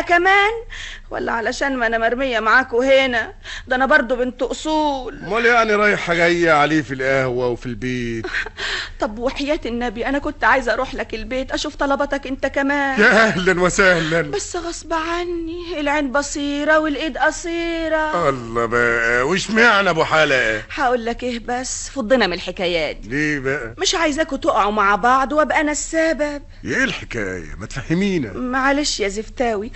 بقى كمان؟ ولا علشان ما انا مرميه معاكوا هنا؟ ده انا برضو بنت اصول. امال يعني رايحه جايه عليه في القهوه وفي البيت؟ طب وحياة النبي انا كنت عايزه اروح لك البيت اشوف طلباتك انت كمان. يا اهلا وسهلا. بس غصب عني، العين بصيره والايد قصيره. الله بقى، وش معنى ابو حلقه؟ هقول لك ايه بس، فضنا من الحكايات دي. ليه بقى؟ مش عايزاكوا تقعوا مع بعض وابقى انا السبب. ايه الحكايه؟ ما تفهمينا. معلش يا زفتاوي،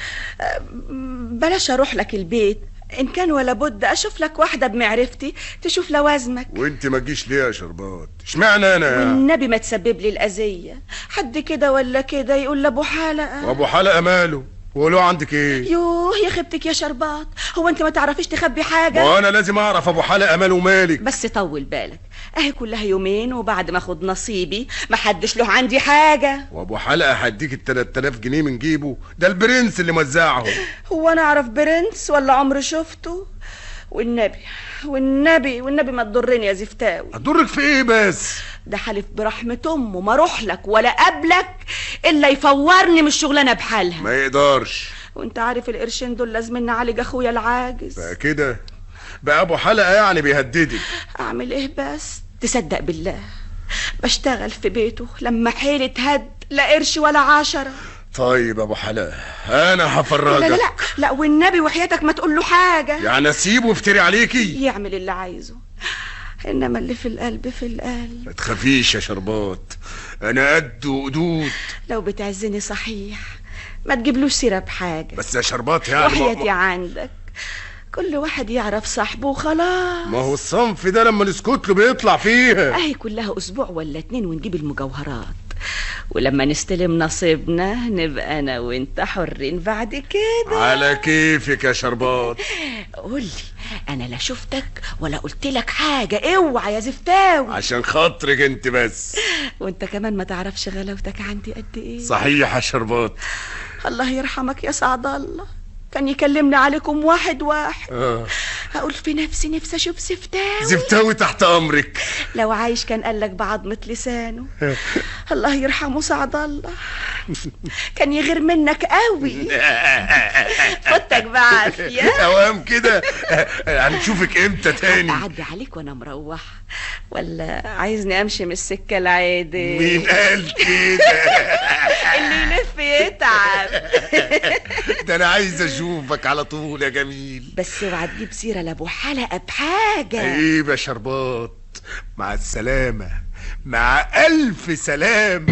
بلاش اروح لك البيت، ان كان ولا بد اشوف لك واحده بمعرفتي تشوف لوازمك. وانت ما تجيش ليه يا شربات؟ اشمعنى انا؟ والنبي ما تسبب لي الاذيه، حد كده ولا كده يقول لابو حلقه. وابو حلقه ماله؟ ولو عندك ايه؟ يوه يا خيبتك يا شربات، هو انت ما تعرفيش تخبي حاجه؟ وانا لازم اعرف ابو حلقه ماله ومالك. بس طول بالك، اهي كلها يومين وبعد ما اخد نصيبي محدش له عندي حاجه. وابو حلقه هديك ال 3000 جنيه من جيبه، ده البرنس اللي موزعهم. هو انا اعرف برنس ولا عمري شفته؟ والنبي ما تضرني يا زفتاوي. هتضرك في ايه بس؟ ده حلف برحمة امه ما اروح لك ولا قبلك الا يفورني من الشغلانه بحالها. ما يقدرش. وانت عارف القرشين دول لازمنا نعالج اخويا العاجز. بقى كده بقى ابو حلقه يعني بيهددك. اعمل ايه بس؟ تصدق بالله بشتغل في بيته لما حيلي اتهد لا قرش ولا 10. طيب ابو حلقه انا هفرجك. لا لا لا لا والنبي وحياتك ما تقول له حاجه. يعني اسيبه يفتري عليكي؟ يعمل اللي عايزه، انما اللي في القلب في القلب. ما تخافيش يا شربات، انا قد وقدود. لو بتعزني صحيح ما تجيبلوش سيره بحاجه. بس يا شربات يعني وحياتي عندك كل واحد يعرف صاحبه وخلاص. ما هو الصنف ده لما نسكت له بيطلع فيها. اهي كلها اسبوع ولا 2 ونجيب المجوهرات، ولما نستلم نصيبنا نبقى انا وانت حرين بعد كده. على كيفك يا شربات. قولي انا لا شفتك ولا قلت لك حاجه، اوعى يا زفتاوي. عشان خاطرك انت بس. وانت كمان ما تعرفش غلاوتك عندي قد ايه. صحيح يا شربات. الله يرحمك يا سعد الله، كان يكلمني عليكم واحد. اقول في نفسي اشوف زفتاوي. زفتاوي تحت امرك. لو عايش كان قالك بعضمة لسانه. الله يرحمه سعد الله، كان يغير منك قوي. فوتك بعافية. اوام كده. هنشوفك امتى تاني؟ اعدي عليك وانا مروح، ولا عايزني امشي من السكة العادي؟ مين قال كده؟ اللي يلف يتعب. ده انا عايز اشوفك على طول يا جميل. بس اوعى تجيب سيرة لابو حلقة بحاجة. عيب يا شربات. مع السلامة. مع الف سلام.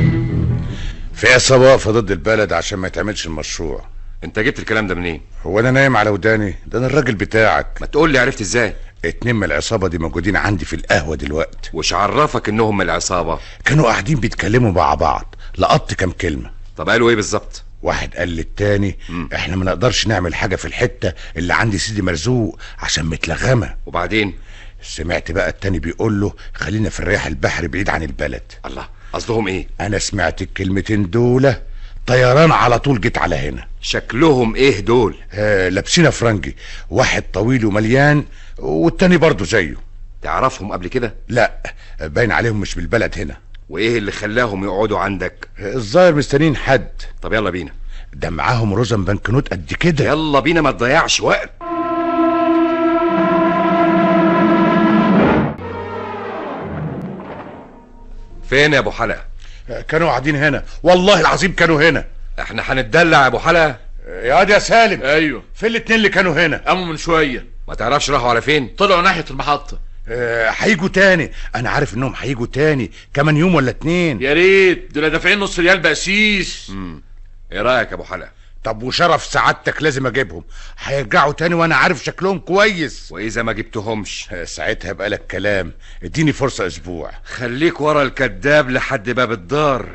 في عصابة واقفة ضد البلد عشان ما يتعملش المشروع. انت جبت الكلام ده منين؟ هو انا نايم على وداني؟ ده انا الراجل بتاعك. ما تقول لي عرفت ازاي؟ 2 من العصابة دي موجودين عندي في القهوة دلوقتي. وش عرفك انهم من العصابة؟ كانوا قاعدين بيتكلموا مع بعض، لقطت كام كلمة. طب قالوا ايه بالظبط؟ واحد قال للتاني احنا ما نقدرش نعمل حاجة في الحتة اللي عندي سيدي مرزوق عشان متلغمة. وبعدين؟ سمعت بقى التاني بيقول له خلينا في الريح البحر بعيد عن البلد. الله، قصدهم ايه؟ انا سمعت الكلمتين دول طيران على طول جيت على هنا. شكلهم ايه دول؟ لابسين فرنجي، واحد طويل ومليان والتاني برضه زيه. تعرفهم قبل كده؟ لا، باين عليهم مش بالبلد هنا. وايه اللي خلاهم يقعدوا عندك؟ الظاهر مستنين حد. طب يلا بينا. ده معاهم رزم بنكنوت قد كده. يلا بينا ما تضيعش وقت. فين يا ابو حلقة؟ كانوا قاعدين هنا، والله العظيم كانوا هنا. احنا هنتدلع يا ابو حلقة؟ يا واد يا سالم. ايوه. فين الاتنين اللي كانوا هنا؟ قاموا من شويه. ما تعرفش راحوا على فين؟ طلعوا ناحيه المحطه. هيجوا تاني، انا عارف انهم هيجوا تاني كمان يوم ولا 2. يا ريت، دول دافعين نص ريال بقسيس. ايه رايك يا ابو حلقة؟ طب وشرف سعادتك لازم اجيبهم، هيرجعوا تاني وانا عارف شكلهم كويس. واذا ما جبتهمش؟ ساعتها يبقى لك كلام. اديني فرصة اسبوع. خليك ورا الكذاب لحد باب الدار.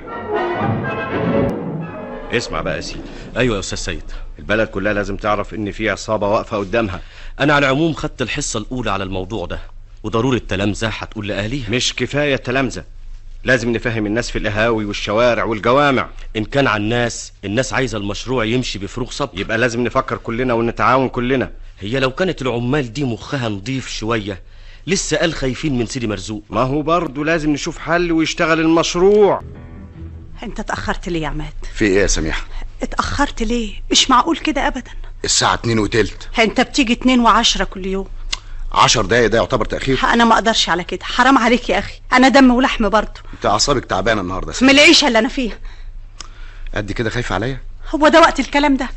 اسمع بقى يا سيدي. ايوه يا استاذ سيد. البلد كلها لازم تعرف ان في عصابة واقفة قدامها. انا على العموم خدت الحصة الاولى على الموضوع ده، وضروري التلامذة هتقول لاهاليها. مش كفاية التلامذة، لازم نفهم الناس في القهاوي والشوارع والجوامع. ان كان على الناس عايزة المشروع يمشي بفروغ صبر، يبقى لازم نفكر كلنا ونتعاون كلنا. هي لو كانت العمال دي مخها نضيف شوية لسه قال خايفين من سيدي مرزوق. ما هو برضه لازم نشوف حل ويشتغل المشروع. انت اتأخرت ليه يا عماد؟ في ايه يا سميحة؟ اتأخرت ليه؟ مش معقول كده ابدا. الساعة 2:15. انت بتيجي 2:10 كل يوم. 10 دقايق ده يعتبر تأخير؟ انا ما اقدرش على كده، حرام عليك يا اخي، انا دم ولحم برضه. انت اعصابك تعبانة النهاردة من العيشة اللي انا فيها. قد كده خايفة عليا؟ هو ده وقت الكلام ده؟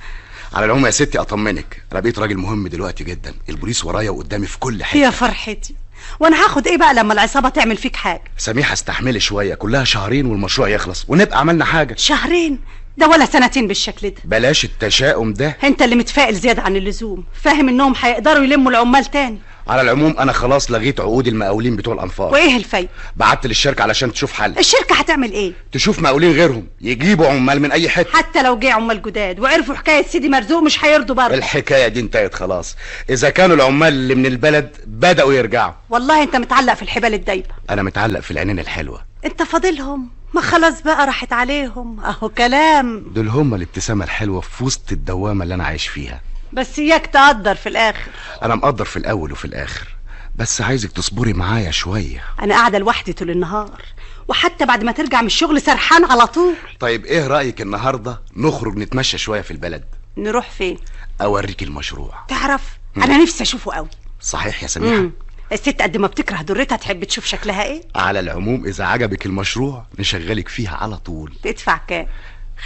على العموم يا ستي اطمنك، انا بقيت راجل مهم دلوقتي جدا، البوليس ورايا وقدامي في كل حته. يا فرحتي، وانا هاخد ايه بقى لما العصابه تعمل فيك حاجه؟ سميحه استحملي شويه، كلها شهرين والمشروع يخلص ونبقى عملنا حاجه. شهرين؟ ده ولا سنتين بالشكل ده. بلاش التشاؤم ده. انت اللي متفائل زياده عن اللزوم، فاهم انهم هيقدروا يلموا العمال تاني. على العموم انا خلاص لغيت عقود المقاولين بتوع الانفاق. وايه الفايده؟ بعت للشركه علشان تشوف حل. الشركه هتعمل ايه؟ تشوف مقاولين غيرهم يجيبوا عمال من اي حته. حتى لو جه عمال جداد وعرفوا حكايه سيدي مرزوق مش هيرضوا برضه. الحكايه دي انتهت خلاص، اذا كانوا العمال اللي من البلد بداوا يرجعوا. والله انت متعلق في الحبال الدايبه. انا متعلق في العينين الحلوه. انت فاضلهم؟ ما خلاص بقى راحت عليهم، اهو كلام. دول هم الابتسامه الحلوه في وسط الدوامه اللي انا عايش فيها. بس اياك تقدر في الاخر. انا مقدر في الاول وفي الاخر، بس عايزك تصبري معايا شويه. انا قاعده لوحدي طول النهار، وحتى بعد ما ترجع من الشغل سرحان على طول. طيب ايه رايك النهارده نخرج نتمشى شويه في البلد؟ نروح فين؟ اوريك المشروع. تعرف انا نفسي اشوفه قوي. صحيح يا سميحه؟ الست قد ما بتكره درتها تحب تشوف شكلها ايه. على العموم اذا عجبك المشروع نشغلك فيها على طول. تدفع كام؟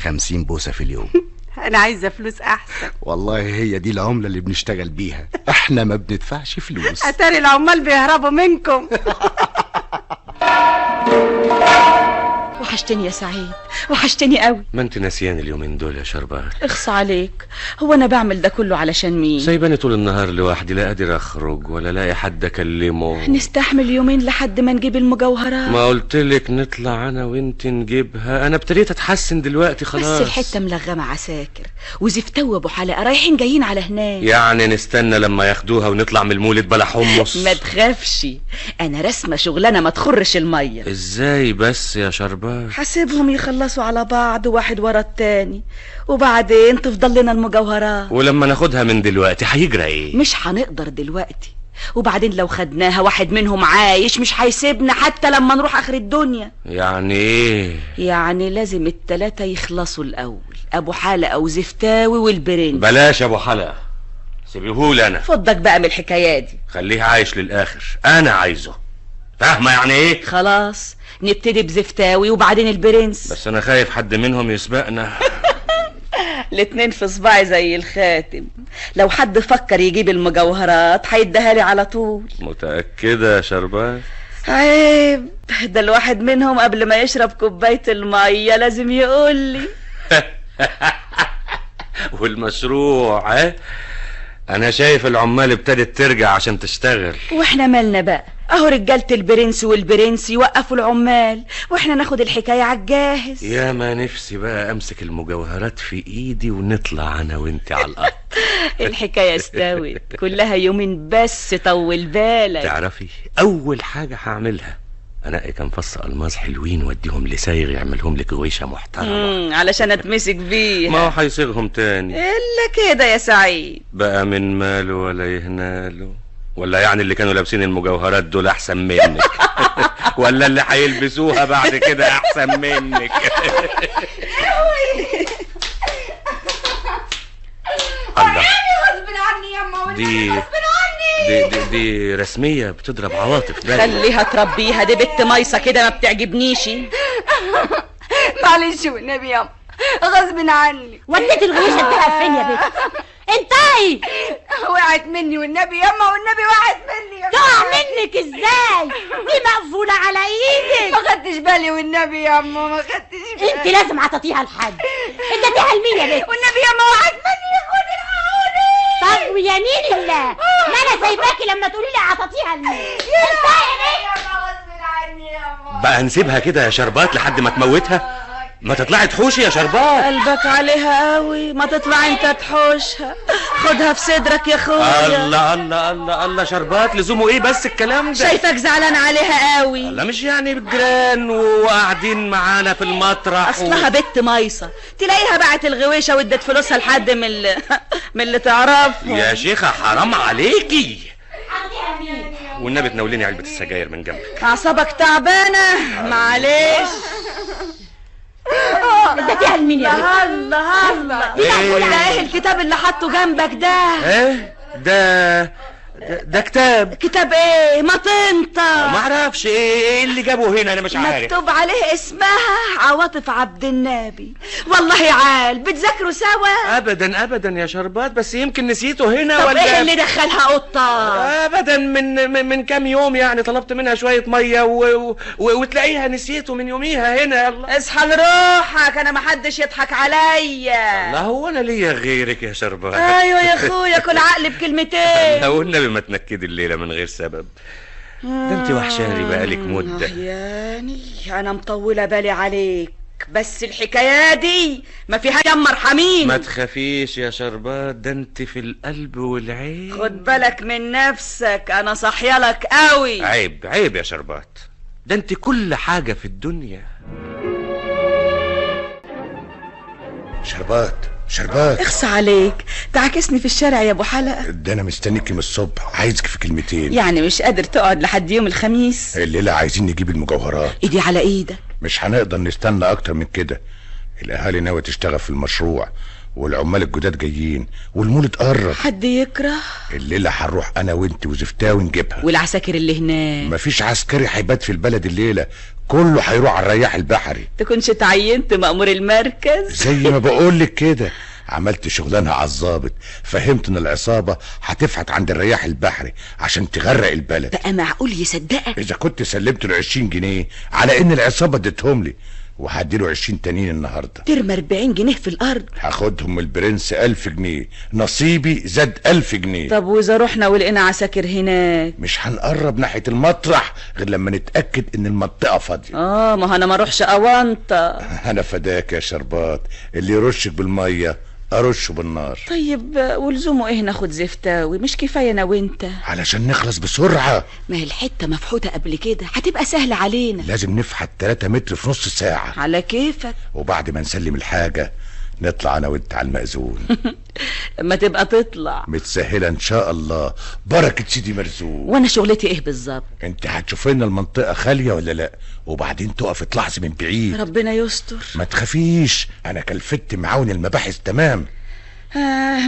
50 بوسه في اليوم. انا عايزه فلوس احسن. والله هي دي العمله اللي بنشتغل بيها، احنا ما بندفعش فلوس. اتاري العمال بيهربوا منكم. وحشتني يا سعيد، وحشتني قوي. ما انت ناسيان اليومين دول يا شربات. اخص عليك، هو انا بعمل ده كله علشان مين؟ سايباني طول النهار لوحدي، لا قادر اخرج ولا لاقي حد اكلمه. نستحمل يومين لحد ما نجيب المجوهرات. ما قلتلك نطلع انا وانت نجيبها؟ انا ابتديت اتحسن دلوقتي خلاص. بس الحته ملغمه عساكر وزفتوه ابو حلقه رايحين جايين على هناك. يعني نستنى لما ياخدوها ونطلع من المولد بلا حمص؟ ما تخافش، انا رسمه شغلانه ما تخرش الميه. ازاي بس يا شربات؟ حاسبهم يخلصوا على بعض واحد ورا التاني، وبعدين تفضل لنا المجوهرات. ولما ناخدها من دلوقتي هيجرى ايه؟ مش هنقدر دلوقتي، وبعدين لو خدناها واحد منهم عايش مش هيسيبنا حتى لما نروح اخر الدنيا. يعني ايه؟ يعني لازم التلاتة يخلصوا الاول، ابو حلقه وزفتاوي والبرنس. بلاش ابو حلقه، سيبيهولي انا. فضك بقى من الحكايات دي، خليه عايش للاخر، انا عايزه. فاهمه يعني ايه؟ خلاص نبتدي بزفتاوي وبعدين البرنس. بس انا خايف حد منهم يسبقنا. الاتنين في صباعي زي الخاتم، لو حد فكر يجيب المجوهرات هيديها لي على طول. متأكدة يا شربات؟ عيب، ده الواحد منهم قبل ما يشرب كوباية المية لازم يقول لي. والمشروع انا شايف العمال ابتدت ترجع عشان تشتغل. واحنا مالنا بقى؟ اهو رجالة البرنس والبرنس يوقفوا العمال واحنا ناخد الحكاية عالجاهز. يا ما نفسي بقى امسك المجوهرات في ايدي ونطلع انا وانت على الارض. الحكاية استوت، كلها يومين بس، طول بالك. تعرفي اول حاجة هعملها انقي كام فص الماس حلوين واديهم لسايغ يعملهم لك غويشه محترمه. علشان اتمسك بيها. ما هو هيصيغهم تاني الا كده يا سعيد. بقى من ماله ولا يهناله؟ ولا يعني اللي كانوا لابسين المجوهرات دول احسن منك؟ ولا اللي هيلبسوها بعد كده احسن منك؟ الله، غصب عني يا ماما، دي رسمية بتضرب عواطف بقى. خليها تربيها، دي بنت مايصة كده ما بتعجبنيش. معلش والنبي ياما، غصب عني. وديت الغويشة اديها فين يا بنت؟ انتهي. وقعت مني والنبي ياما، والنبي وقعت مني ياما. تقع منك ازاي؟ دي مقفولة على ايدك. ما خدتش بالي والنبي ياما، ما خدتش بالي. انت لازم عطيتيها لحد. اديتيها لمين يا بنت؟ والنبي ياما وقعت مني، خد العوني. طب ويمين الله ما انا سايباكي لما تقولي لي عطيتيها لمين. انتهي ياما، غصب عني ياما. بقى نسيبها كده يا شربات لحد ما تموتها؟ ما تطلعي تحوشي يا شربات. قلبك عليها قوي، ما تطلع انت تحوشها، خدها في صدرك يا اخويا. الله الله الله الله، شربات لزومه ايه بس الكلام ده؟ شايفك زعلان عليها قوي. لا مش يعني بالجيران وقاعدين معانا في المطرح اصلها بنت مايصه، تلاقيها باعت الغويشه وادت فلوسها لحد من اللي تعرفهم. يا شيخه حرام عليكي. والنبي تناوليني علبه السجاير من جنبك. اعصابك تعبانه، معلش. اديتيها لمين يا بنت؟ الله الله، ده ايه الكتاب اللي حاطه جنبك ده؟ ايه ده كتاب. كتاب ايه؟ ما تنطق. ما اعرفش ايه اللي جابه هنا، انا مش عارف. مكتوب عليه اسمها عواطف عبد النبي. والله عال بتذاكروا سوا؟ ابدا يا شربات، بس يمكن نسيته هنا. طب ولا ايه اللي دخلها قطة؟ ابدا من كام يوم يعني، طلبت منها شويه ميه وتلاقيها نسيته من يوميها هنا. يلا اصحى لروحك، انا ما حدش يضحك عليا. لا هو انا ليا غيرك يا شربات؟ ايوه يا اخويا، كل عقل بكلمتين. لو النبي ما تنكدي الليله من غير سبب، ده انت وحشاني بقالك مده. يعني انا مطوله بالي عليك، بس الحكايه دي ما فيها يا مرحمين. ما تخافيش يا شربات، ده انت في القلب والعين. خد بالك من نفسك، انا صحيالك قوي. عيب يا شربات، ده انت كل حاجه في الدنيا. شربات اخصى عليك، تعاكسني في الشارع يا ابو حلقه. ده انا مستنيكي من الصبح، عايزك في كلمتين. يعني مش قادر تقعد لحد يوم الخميس؟ الليله عايزين نجيب المجوهرات. ايدي على ايدك. مش هنقدر نستنى اكتر من كده. الاهالي ناويه تشتغل في المشروع، والعمال الجداد جايين، والمولد قرب. حد يكره؟ الليله هنروح انا وانت وزفتاوي نجيبها. والعساكر اللي هناك؟ مفيش عسكري هيبات في البلد الليله، كله هيروح على الرياح البحري. تكونش تعينت مأمور المركز؟ زي ما بقولك كده، عملت شغلانها على الظابط، فهمت ان العصابه هتفحت عند الرياح البحري عشان تغرق البلد. بقى معقول يصدقك؟ اذا كنت سلمت له 20 جنيه على ان العصابه اديتهم لي، وهديله 20 تانيين النهارده. ترمى 40 جنيه في الارض. هاخدهم من البرنس 1000 جنيه، نصيبي زاد 1000 جنيه. طب واذا رحنا ولقينا عساكر هناك؟ مش هنقرب ناحيه المطرح غير لما نتاكد ان المنطقه فاضيه. ما انا ما اروحش اوانطه. انا فداك يا شربات، اللي يرشك بالميه ارشه بالنار. طيب ولزومه ايه ناخد زفتاوي؟ مش كفايه انا وانت؟ علشان نخلص بسرعه. ما هي الحته مفحوته قبل كده، هتبقى سهله علينا. لازم نفحت 3 متر في نص ساعه. على كيفك. وبعد ما نسلم الحاجه نطلع انا وانت على المأذون. لما تبقى تطلع. متسهله ان شاء الله، بركه سيدي مرزوق. وانا شغلتي ايه بالظبط؟ انت هتشوف لنا المنطقه خاليه ولا لا، وبعدين تقف تلاحظي من بعيد. ربنا يستر. ما تخافيش، انا كلفت معاون المباحث تمام.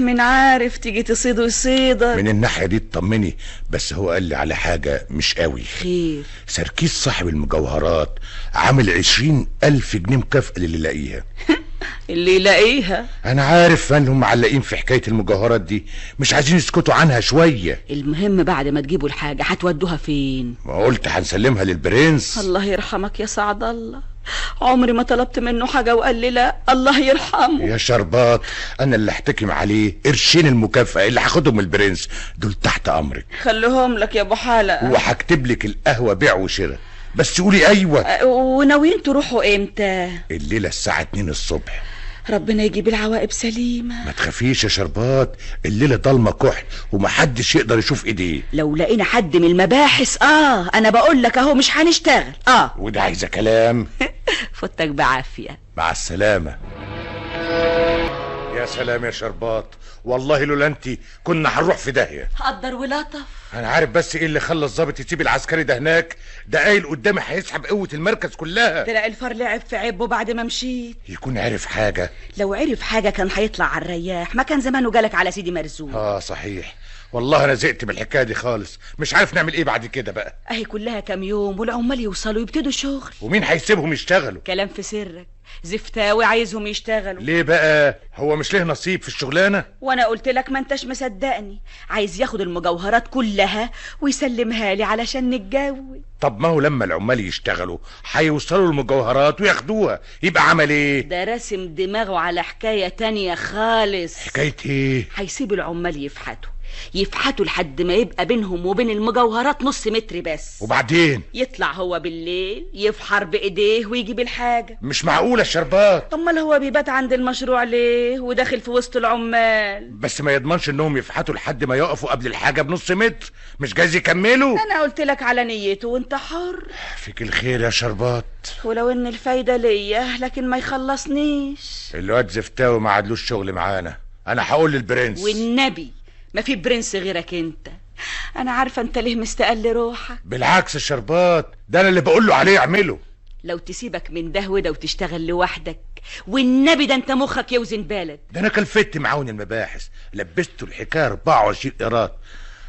من عارف تيجي تصيد ويصيدك. من الناحيه دي اطمني، بس هو قال لي على حاجه مش قوي. خير؟ سركيس صاحب المجوهرات عامل 20,000 جنيه مكافأة للي يلاقيها. اللي يلاقيها؟ انا عارف انهم معلقين في حكايه المجوهرات دي، مش عايزين يسكتوا عنها شويه. المهم بعد ما تجيبوا الحاجه هتودوها فين؟ ما قلت هنسلمها للبرنس. الله يرحمك يا سعد الله، عمري ما طلبت منه حاجه وقال لي لا، الله يرحمه. يا شربات، انا اللي احتكم عليه قرشين المكافأة اللي هاخدهم من البرنس دول تحت امرك. خليهم لك يا ابو حلقه. وهكتب لك القهوه بيع وشراء، بس قولي ايوه. وناويين تروحوا امتى؟ الليله الساعه 2 الصبح. ربنا يجيب العواقب سليمه. ما تخافيش يا شربات، الليله ضلمه كحل ومحدش يقدر يشوف ايديه. لو لقينا حد من المباحث انا بقول لك اهو مش هنشتغل. وده عايزه كلام. فوتك بعافيه. مع السلامه. يا سلام يا شربات، والله لولا انت كنا هنروح في داهيه. قدر ولطف. انا عارف بس ايه اللي خلى الظابط يسيب العسكري ده هناك، ده قايل قدامي هيسحب قوه المركز كلها. تلاقي الفار لعب في عبه بعد ما مشيت. يكون عرف حاجه. لو عرف حاجه كان هيطلع على الرياح، ما كان زمانه جالك على سيدي مرزوق. صحيح، والله انا زهقت من الحكايه دي خالص، مش عارف نعمل ايه بعد كده بقى. اهي كلها كام يوم والعمال يوصلوا يبتدوا شغل. ومين هيسيبهم يشتغلوا؟ كلام في سرك، زفتاوي عايزهم يشتغلوا. ليه بقى؟ هو مش ليه نصيب في الشغلانه؟ وانا قلت لك ما انتش مصدقني. عايز ياخد المجوهرات كلها ويسلمها لي علشان نتجوز. طب ما هو لما العمال يشتغلوا هيوصلوا المجوهرات وياخدوها، يبقى عمل ايه؟ ده راسم دماغه على حكايه تانية خالص. حكايه ايه؟ هيسيب العمال يفحتوا لحد ما يبقى بينهم وبين المجوهرات نص متر بس. وبعدين يطلع هو بالليل يفحر بايديه ويجيب الحاجه. مش معقوله الشربات. امال هو بيبات عند المشروع ليه وداخل في وسط العمال؟ بس ما يضمنش انهم يفحتوا لحد ما يقفوا قبل الحاجه بنص متر، مش جايز يكملوا. انا قلت لك على نيته وانت حر. فيك الخير يا شربات. ولو ان الفايده ليا لكن ما يخلصنيش. الواد زفتاوي ما عادلوش شغل معانا، انا هقول للبرنس. والنبي ما في برنس غيرك انت. انا عارفه انت ليه مستقل روحك. بالعكس الشربات، ده انا اللي بقول له عليه اعمله. لو تسيبك من ده وده وتشتغل لوحدك، والنبي ده انت مخك يوزن بلد. ده انا كلفت معاون المباحث، لبسته الحكايه 24 قيراط،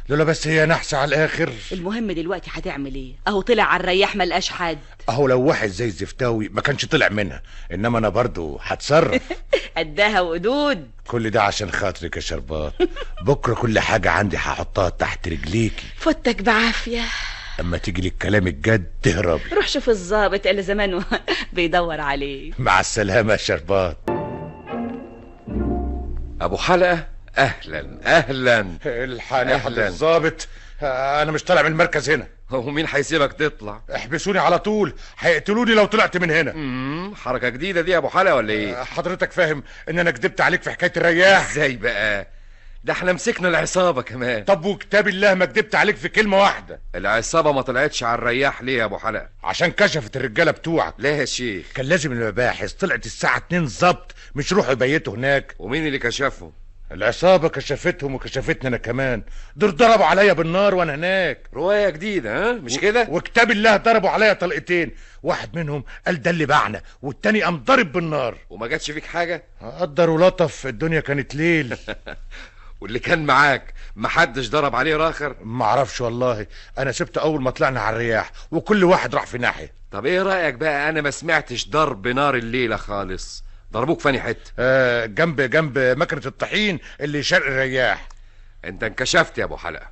لولا بس هي نحسه على الاخر. المهم دلوقتي هتعمل ايه؟ اهو طلع على الرياح ما لقاش حد. اهو لو واحد زي الزفتاوي ما كانش طلع منها، انما انا برضو هتصرف. قدها وقدود. كل ده عشان خاطرك يا شربات. بكره كل حاجه عندي هحطها تحت رجليكي. فوتك بعافيه. اما تيجي لك كلام الجد تهرب. روح شوف الظابط اللي زمانه بيدور عليه. مع السلامه يا شربات. ابو حلقه، اهلا اهلا. الحقني يا حضرة الظابط، انا مش طالع من المركز هنا. هو مين هيسيبك تطلع؟ احبسوني على طول، هيقتلوني لو طلعت من هنا. حركه جديده دي يا ابو حلقه ولا ايه؟ حضرتك فاهم ان انا كدبت عليك في حكايه الرياح؟ ازاي بقى؟ ده احنا مسكنا العصابه كمان. طب وكتاب الله ما كدبت عليك في كلمه واحده. العصابه ما طلعتش على الرياح ليه يا ابو حلقه؟ عشان كشفت الرجاله بتوعك. ليه يا شيخ؟ كان لازم المباحث طلعت الساعه 2 ظبط، مش روحوا يبيتوا هناك. ومين اللي كشفهم؟ العصابه كشفتهم وكشفتني انا كمان. دول ضربوا عليا بالنار وانا هناك. روايه جديده ها مش كده؟ وكتاب الله ضربوا عليا طلقتين، واحد منهم قال ده اللي باعنا، والتاني قام ضارب بالنار. وما جاتش فيك حاجه؟ قدر ولطف، الدنيا كانت ليل. واللي كان معاك محدش ضرب عليه راخر؟ معرفش والله، انا سبت اول ما طلعنا على الرياح وكل واحد راح في ناحيه. طب ايه رايك بقى؟ انا ما سمعتش ضرب نار الليله خالص. ضربوك فاني حته؟ جنب مكنه الطحين اللي شرق الرياح. انت انكشفت يا ابو حلقه.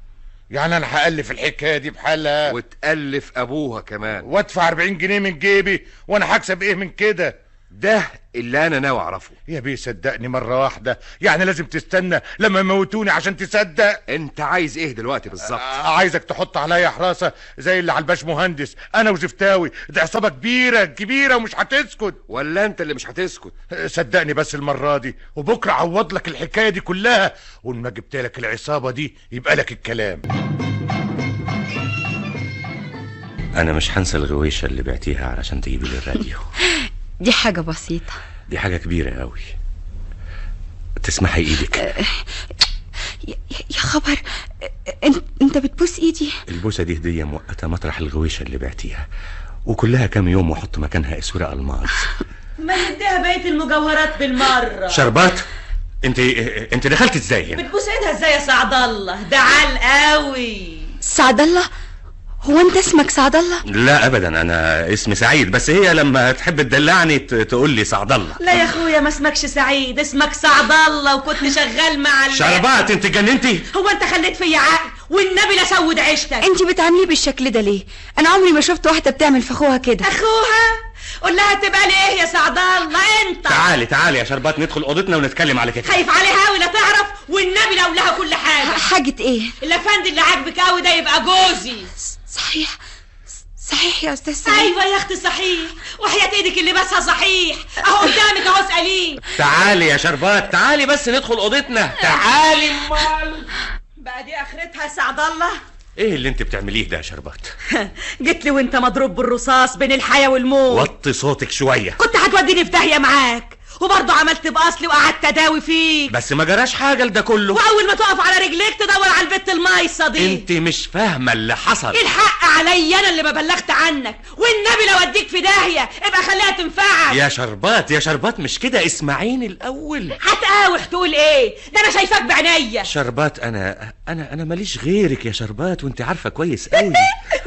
يعني انا هألف الحكايه دي بحالها وتألف ابوها كمان، وادفع 40 جنيه من جيبي، وانا هكسب ايه من كده؟ ده اللي انا ناوي اعرفه. يا بيه صدقني مره واحده، يعني لازم تستنى لما يموتوني عشان تصدق؟ انت عايز ايه دلوقتي بالظبط؟ عايزك تحط عليا حراسه زي اللي على الباش مهندس، انا وزفتاوي. ده عصابه كبيره كبيره ومش هتسكت. ولا انت اللي مش هتسكت؟ صدقني بس المره دي، وبكره عوض لك الحكايه دي كلها، وما جبت لك العصابه دي يبقى لك الكلام. انا مش هنسى الغويشه اللي بعتيها علشان تجيبي لي الراديو. دي حاجة بسيطة. دي حاجه كبيره قوي. تسمحي ايدك؟ يا خبر، انت بتبوس ايدي؟ البوسه دي هديه مؤقته مطرح الغويشه اللي بعتيها، وكلها كام يوم واحط مكانها اسوره الماس. ما نديها بقيه المجوهرات بالمره. شربات، انت دخلت ازاي هنا؟ بتبوس ايدها ازاي يا سعد الله؟ ده عال قوي. سعد الله؟ هو انت اسمك سعد الله؟ لا ابدا، انا اسمي سعيد، بس هي لما تحب تدلعني تقول لي سعد الله. لا يا اخويا، ما اسمكش سعيد، اسمك سعد الله، وكنت شغال مع شربات. انت جننتي؟ هو انت خليت فيا عقل؟ والنبي لا سود عيشتك. انت بتعمليه بالشكل ده ليه؟ انا عمري ما شفت واحده بتعمل في اخوها كده. اخوها؟ قول لها تبقى لي ايه يا سعد الله انت؟ تعالي يا شربات، ندخل اوضتنا ونتكلم على كده. خايف عليها قوي لا تعرف، والنبي لو لها كل حاجه. حاجه ايه؟ الافندي اللي عاجبك قوي ده يبقى جوزي. صحيح يا استاذ سعيد؟ ايوه يا اختي صحيح، وحياة ايدك اللي بسها صحيح، اهو قدامك اهو اساليه. تعالي يا شربات، تعالي بس ندخل اوضتنا. تعالي. بقى دي اخرتها يا سعد الله. ايه اللي انت بتعمليه ده يا شربات؟ جيت لي وانت مضروب بالرصاص بين الحياه والموت. وطي صوتك شويه. كنت هتوديني في داهيه معاك، وبرضه عملت باصلي وقعدت اداوي فيك. بس ما جراش حاجه لده كله. واول ما تقف على رجليك تدور على البت المايصه دي. انت مش فاهمه اللي حصل. الحق عليا انا اللي ما بلغت عنك، والنبي لو اديك في داهيه ابقى خليها تنفعك. يا شربات مش كده، اسمعيني الاول. هتقاوح تقول ايه؟ ده انا شايفاك بعينيا. شربات، انا ماليش غيرك يا شربات، وانت عارفه كويس قوي.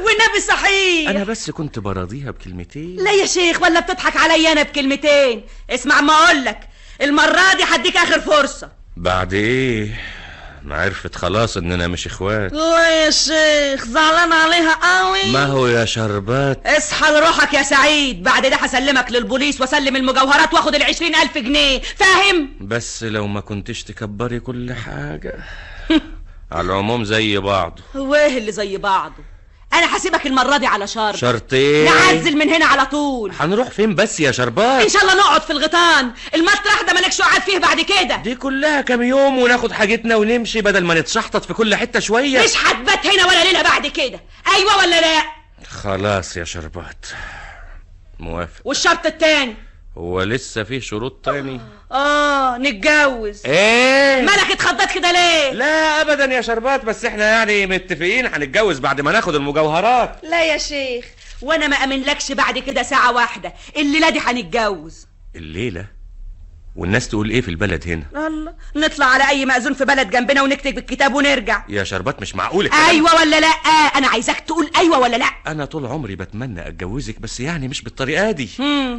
والنبي صحيح. انا بس كنت براضيها بكلمتين. لا يا شيخ، ولا بتضحك عليا انا بكلمتين. اسمع ما اقولك، المره دي هديك اخر فرصه. بعد ايه؟ ما عرفت خلاص اننا مش اخوات. لا يا شيخ، زعلان عليها قوي. ما هو يا شربات، اصحى لروحك يا سعيد، بعد ده هسلمك للبوليس واسلم المجوهرات واخد 20,000 جنيه، فاهم؟ بس لو ما كنتش تكبري كل حاجه. على العموم زي بعضه. هو ايه اللي زي بعضه؟ انا هسيبك المره دي على شرط. شرط ايه؟ نعزل من هنا على طول. هنروح فين بس يا شربات؟ ان شاء الله نقعد في الغيطان، المطرح ده مالكش قاعد فيه بعد كده. دي كلها كام يوم وناخد حاجتنا ونمشي، بدل ما نتشحطط في كل حته شويه. مش هتبات هنا ولا ليله بعد كده، ايوه ولا لا؟ خلاص يا شربات، موافق. والشرط التاني؟ هو لسه في شروط تاني؟ نتجوز. ايه مالك اتخضيت كده ليه؟ لا ابدا يا شربات، بس احنا يعني متفقين هنتجوز بعد ما ناخد المجوهرات. لا يا شيخ، وانا ما امنلكش بعد كده ساعة واحدة، الليلة دي هنتجوز. الليلة؟ والناس تقول ايه في البلد هنا؟ الله، نطلع على اي مأذون في بلد جنبنا ونكتب الكتاب ونرجع. يا شربات مش معقول ايوه ولا لا؟ انا عايزاك تقول ايوه ولا لا. انا طول عمري بتمنى اتجوزك، بس يعني مش بالطريقه دي.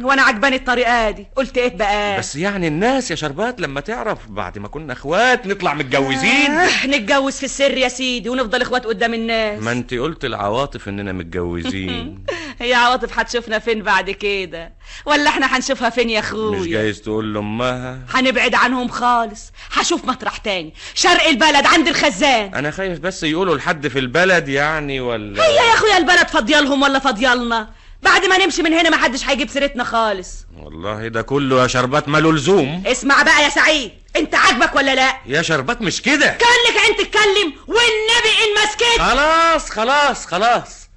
وانا عجباني الطريقه دي. قلت ايه بقى؟ بس يعني الناس يا شربات لما تعرف بعد ما كنا اخوات نطلع متجوزين. نتجوز في السر يا سيدي ونفضل اخوات قدام الناس. ما انت قلت العواطف اننا متجوزين. هي عواطف هتشوفنا فين بعد كده؟ ولا احنا هنشوفها فين يا اخويا؟ مش جايز تقول لامها؟ هنبعد عنهم خالص، هشوف مطرح تاني شرق البلد عند الخزان. انا خايف بس يقولوا لحد في البلد يعني، ولا هي يا اخويا البلد فاضيالهم ولا فاضيالنا؟ بعد ما نمشي من هنا ما حدش هيجيب سيرتنا خالص. والله ده كله يا شربات ماله لزوم. اسمع بقى يا سعيد، انت عاجبك ولا لا؟ يا شربات مش كده، كان لك عين تتكلم والنبي ان مسكت. خلاص خلاص خلاص،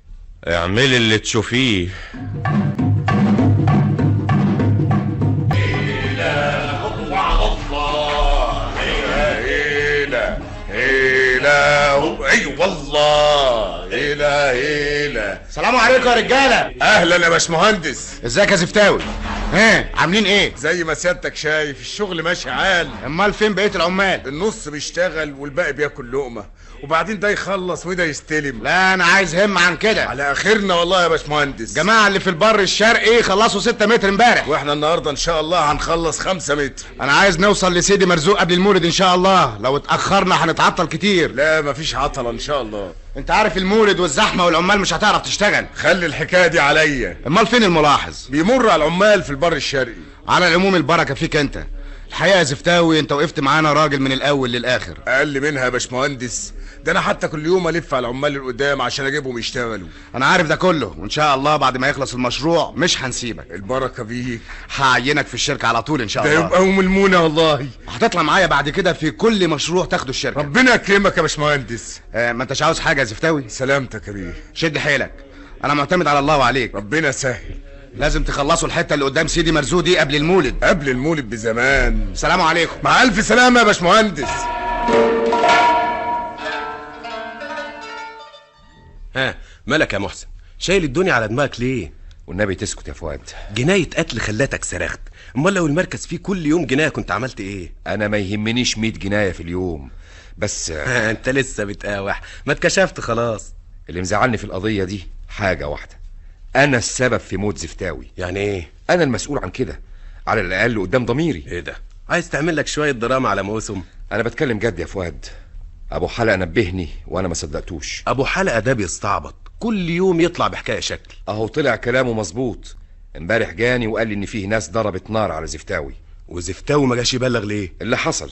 اعملي اللي تشوفيه. اي والله هيلا. السلام عليكم يا رجاله. اهلا يا باشمهندس. ازيك يا زفتاوي؟ عاملين ايه؟ زي ما سيادتك شايف الشغل ماشي عال. امال فين بقيه العمال؟ النص بيشتغل والباقي بياكل لقمه، وبعدين ده يخلص وده يستلم. لا انا عايز هم عن كده. على اخرنا والله يا باشمهندس. جماعه اللي في البر الشرقي خلصوا 6 متر امبارح، واحنا النهارده ان شاء الله هنخلص 5 متر. انا عايز نوصل لسيدي مرزوق قبل المولد ان شاء الله، لو اتاخرنا هنتعطل كتير. لا مفيش عطله ان شاء الله. انت عارف المولد والزحمه والعمال مش هتعرف تشتغل. خلي الحكايه دي عليا. امال فين الملاحظ؟ بيمر على العمال في البر الشرقي. على العموم البركه فيك انت. الحقيقه يا زفتاوي انت وقفت معانا راجل من الاول للاخر. اقل منها يا باشمهندس، ده انا حتى كل يوم الف على العمال اللي قدام عشان اجيبهم يشتغلوا. انا عارف ده كله، وان شاء الله بعد ما يخلص المشروع مش هنسيبك. البركه بيك. هعينك في الشركه على طول ان شاء الله. ده يبقى ام المونه والله. هتطلع معايا بعد كده في كل مشروع تاخده الشركه. ربنا يكرمك يا باشمهندس. ما انتش عاوز حاجه يا زفتاوي؟ سلامتك يا بيه. شد حيلك، انا معتمد على الله وعليك. ربنا سهل. لازم تخلصوا الحته اللي قدام سيدي مرزوق دي قبل المولد. قبل المولد بزمان. سلام عليكم. مع الف سلامه يا باشمهندس. مالك يا محسن؟ شايل الدنيا على دماغك ليه؟ والنبي تسكت يا فؤاد. جناية قتل خلاتك صرخت، امال لو المركز فيه كل يوم جناية كنت عملت ايه؟ انا ما يهمنيش 100 جناية في اليوم، بس انت لسه بتقاوح، ما اتكشفت خلاص. اللي مزعلني في القضية دي حاجة واحدة، انا السبب في موت زفتاوي. يعني ايه؟ انا المسؤول عن كده، على الاقل قدام ضميري. ايه ده؟ عايز تعمل لك شوية دراما على موسم؟ انا بتكلم جد يا فؤاد. ابو حلقة نبهني وانا ما صدقتوش. ابو حلقة ده بيستعبط، كل يوم يطلع بحكاية شكل. اهو طلع كلامه مظبوط. امبارح جاني وقال لي ان فيه ناس ضربت نار على زفتاوي. وزفتاوي ما جاش يبلغ ليه؟ اللي حصل،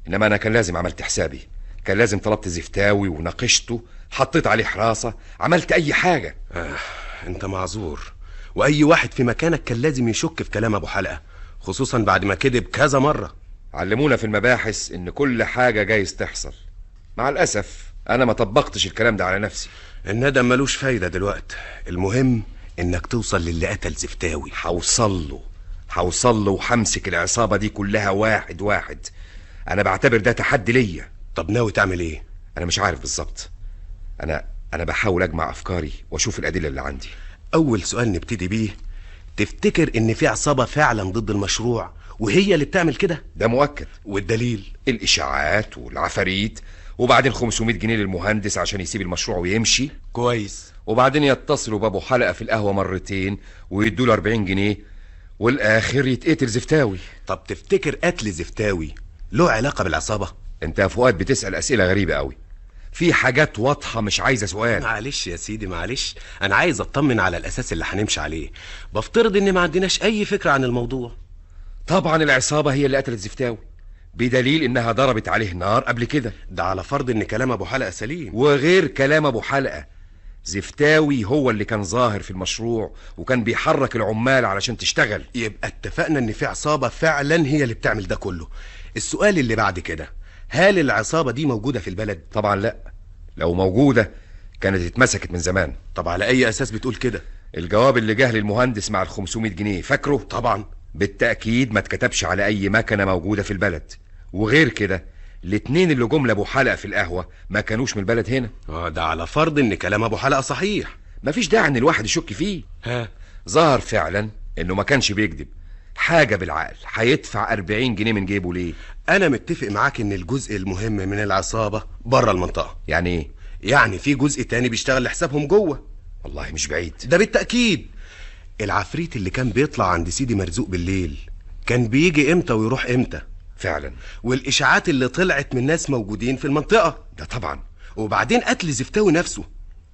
انما انا كان لازم عملت حسابي، كان لازم طلبت زفتاوي وناقشته، حطيت عليه حراسة، عملت اي حاجة. انت معذور، واي واحد في مكانك كان لازم يشك في كلام ابو حلقة، خصوصا بعد ما كذب كذا مرة. علمونا في المباحث ان كل حاجة جايز تحصل. مع الاسف انا ما طبقتش الكلام ده على نفسي. الندم ملوش فايدة دلوقتي، المهم انك توصل للي قتل زفتاوي. هوصل له وهمسك العصابة دي كلها واحد واحد. انا بعتبر ده تحدي ليا. طب ناوي تعمل ايه؟ انا مش عارف بالظبط. انا بحاول اجمع افكاري واشوف الادلة اللي عندي. اول سؤال نبتدي بيه، تفتكر ان في عصابة فعلا ضد المشروع وهي اللي بتعمل كده؟ ده مؤكد. والدليل؟ الاشاعات والعفاريت، وبعدين 500 جنيه للمهندس عشان يسيب المشروع ويمشي. كويس. وبعدين يتصلوا بابو حلقة في القهوة مرتين ويدوا له 40 جنيه، والاخر يتقتل زفتاوي. طب تفتكر قتل زفتاوي له علاقة بالعصابة؟ انت يا فؤاد بتسأل اسئلة غريبة قوي، في حاجات واضحة مش عايزة سؤال. معلش يا سيدي معلش، انا عايز اطمن على الاساس اللي هنمشي عليه. بفترض ان ما عندناش اي فكرة عن الموضوع. طبعا العصابة هي اللي قتلت زفتاوي، بدليل انها ضربت عليه نار قبل كده. ده على فرض ان كلام ابو حلقة سليم. وغير كلام ابو حلقة، زفتاوي هو اللي كان ظاهر في المشروع وكان بيحرك العمال علشان تشتغل. يبقى اتفقنا ان في عصابة فعلا هي اللي بتعمل ده كله. السؤال اللي بعد كده، هل العصابة دي موجودة في البلد؟ طبعا لا، لو موجودة كانت اتمسكت من زمان. طب على اي اساس بتقول كده؟ الجواب اللي جه للمهندس مع ال500 جنيه فاكره؟ طبعا. بالتأكيد ما اتكتبش على اي مكنة موجودة في البلد. وغير كده الاتنين اللي جم لابو حلقة في القهوة ما كانوش من البلد هنا. ده على فرض ان كلام ابو حلقة صحيح. مفيش داعي ان الواحد يشك فيه. ظهر فعلا انه ما كانش بيكذب. حاجة بالعقل، هيدفع 40 جنيه من جيبه ليه؟ انا متفق معاك ان الجزء المهم من العصابة بره المنطقة. يعني ايه؟ يعني في جزء تاني بيشتغل لحسابهم جوه. والله مش بعيد. ده بالتأكيد. العفريت اللي كان بيطلع عند سيدي مرزوق بالليل كان بيجي امتى ويروح امتى؟ فعلا. والاشاعات اللي طلعت من ناس موجودين في المنطقة ده طبعا. وبعدين قتل زفتاوي نفسه،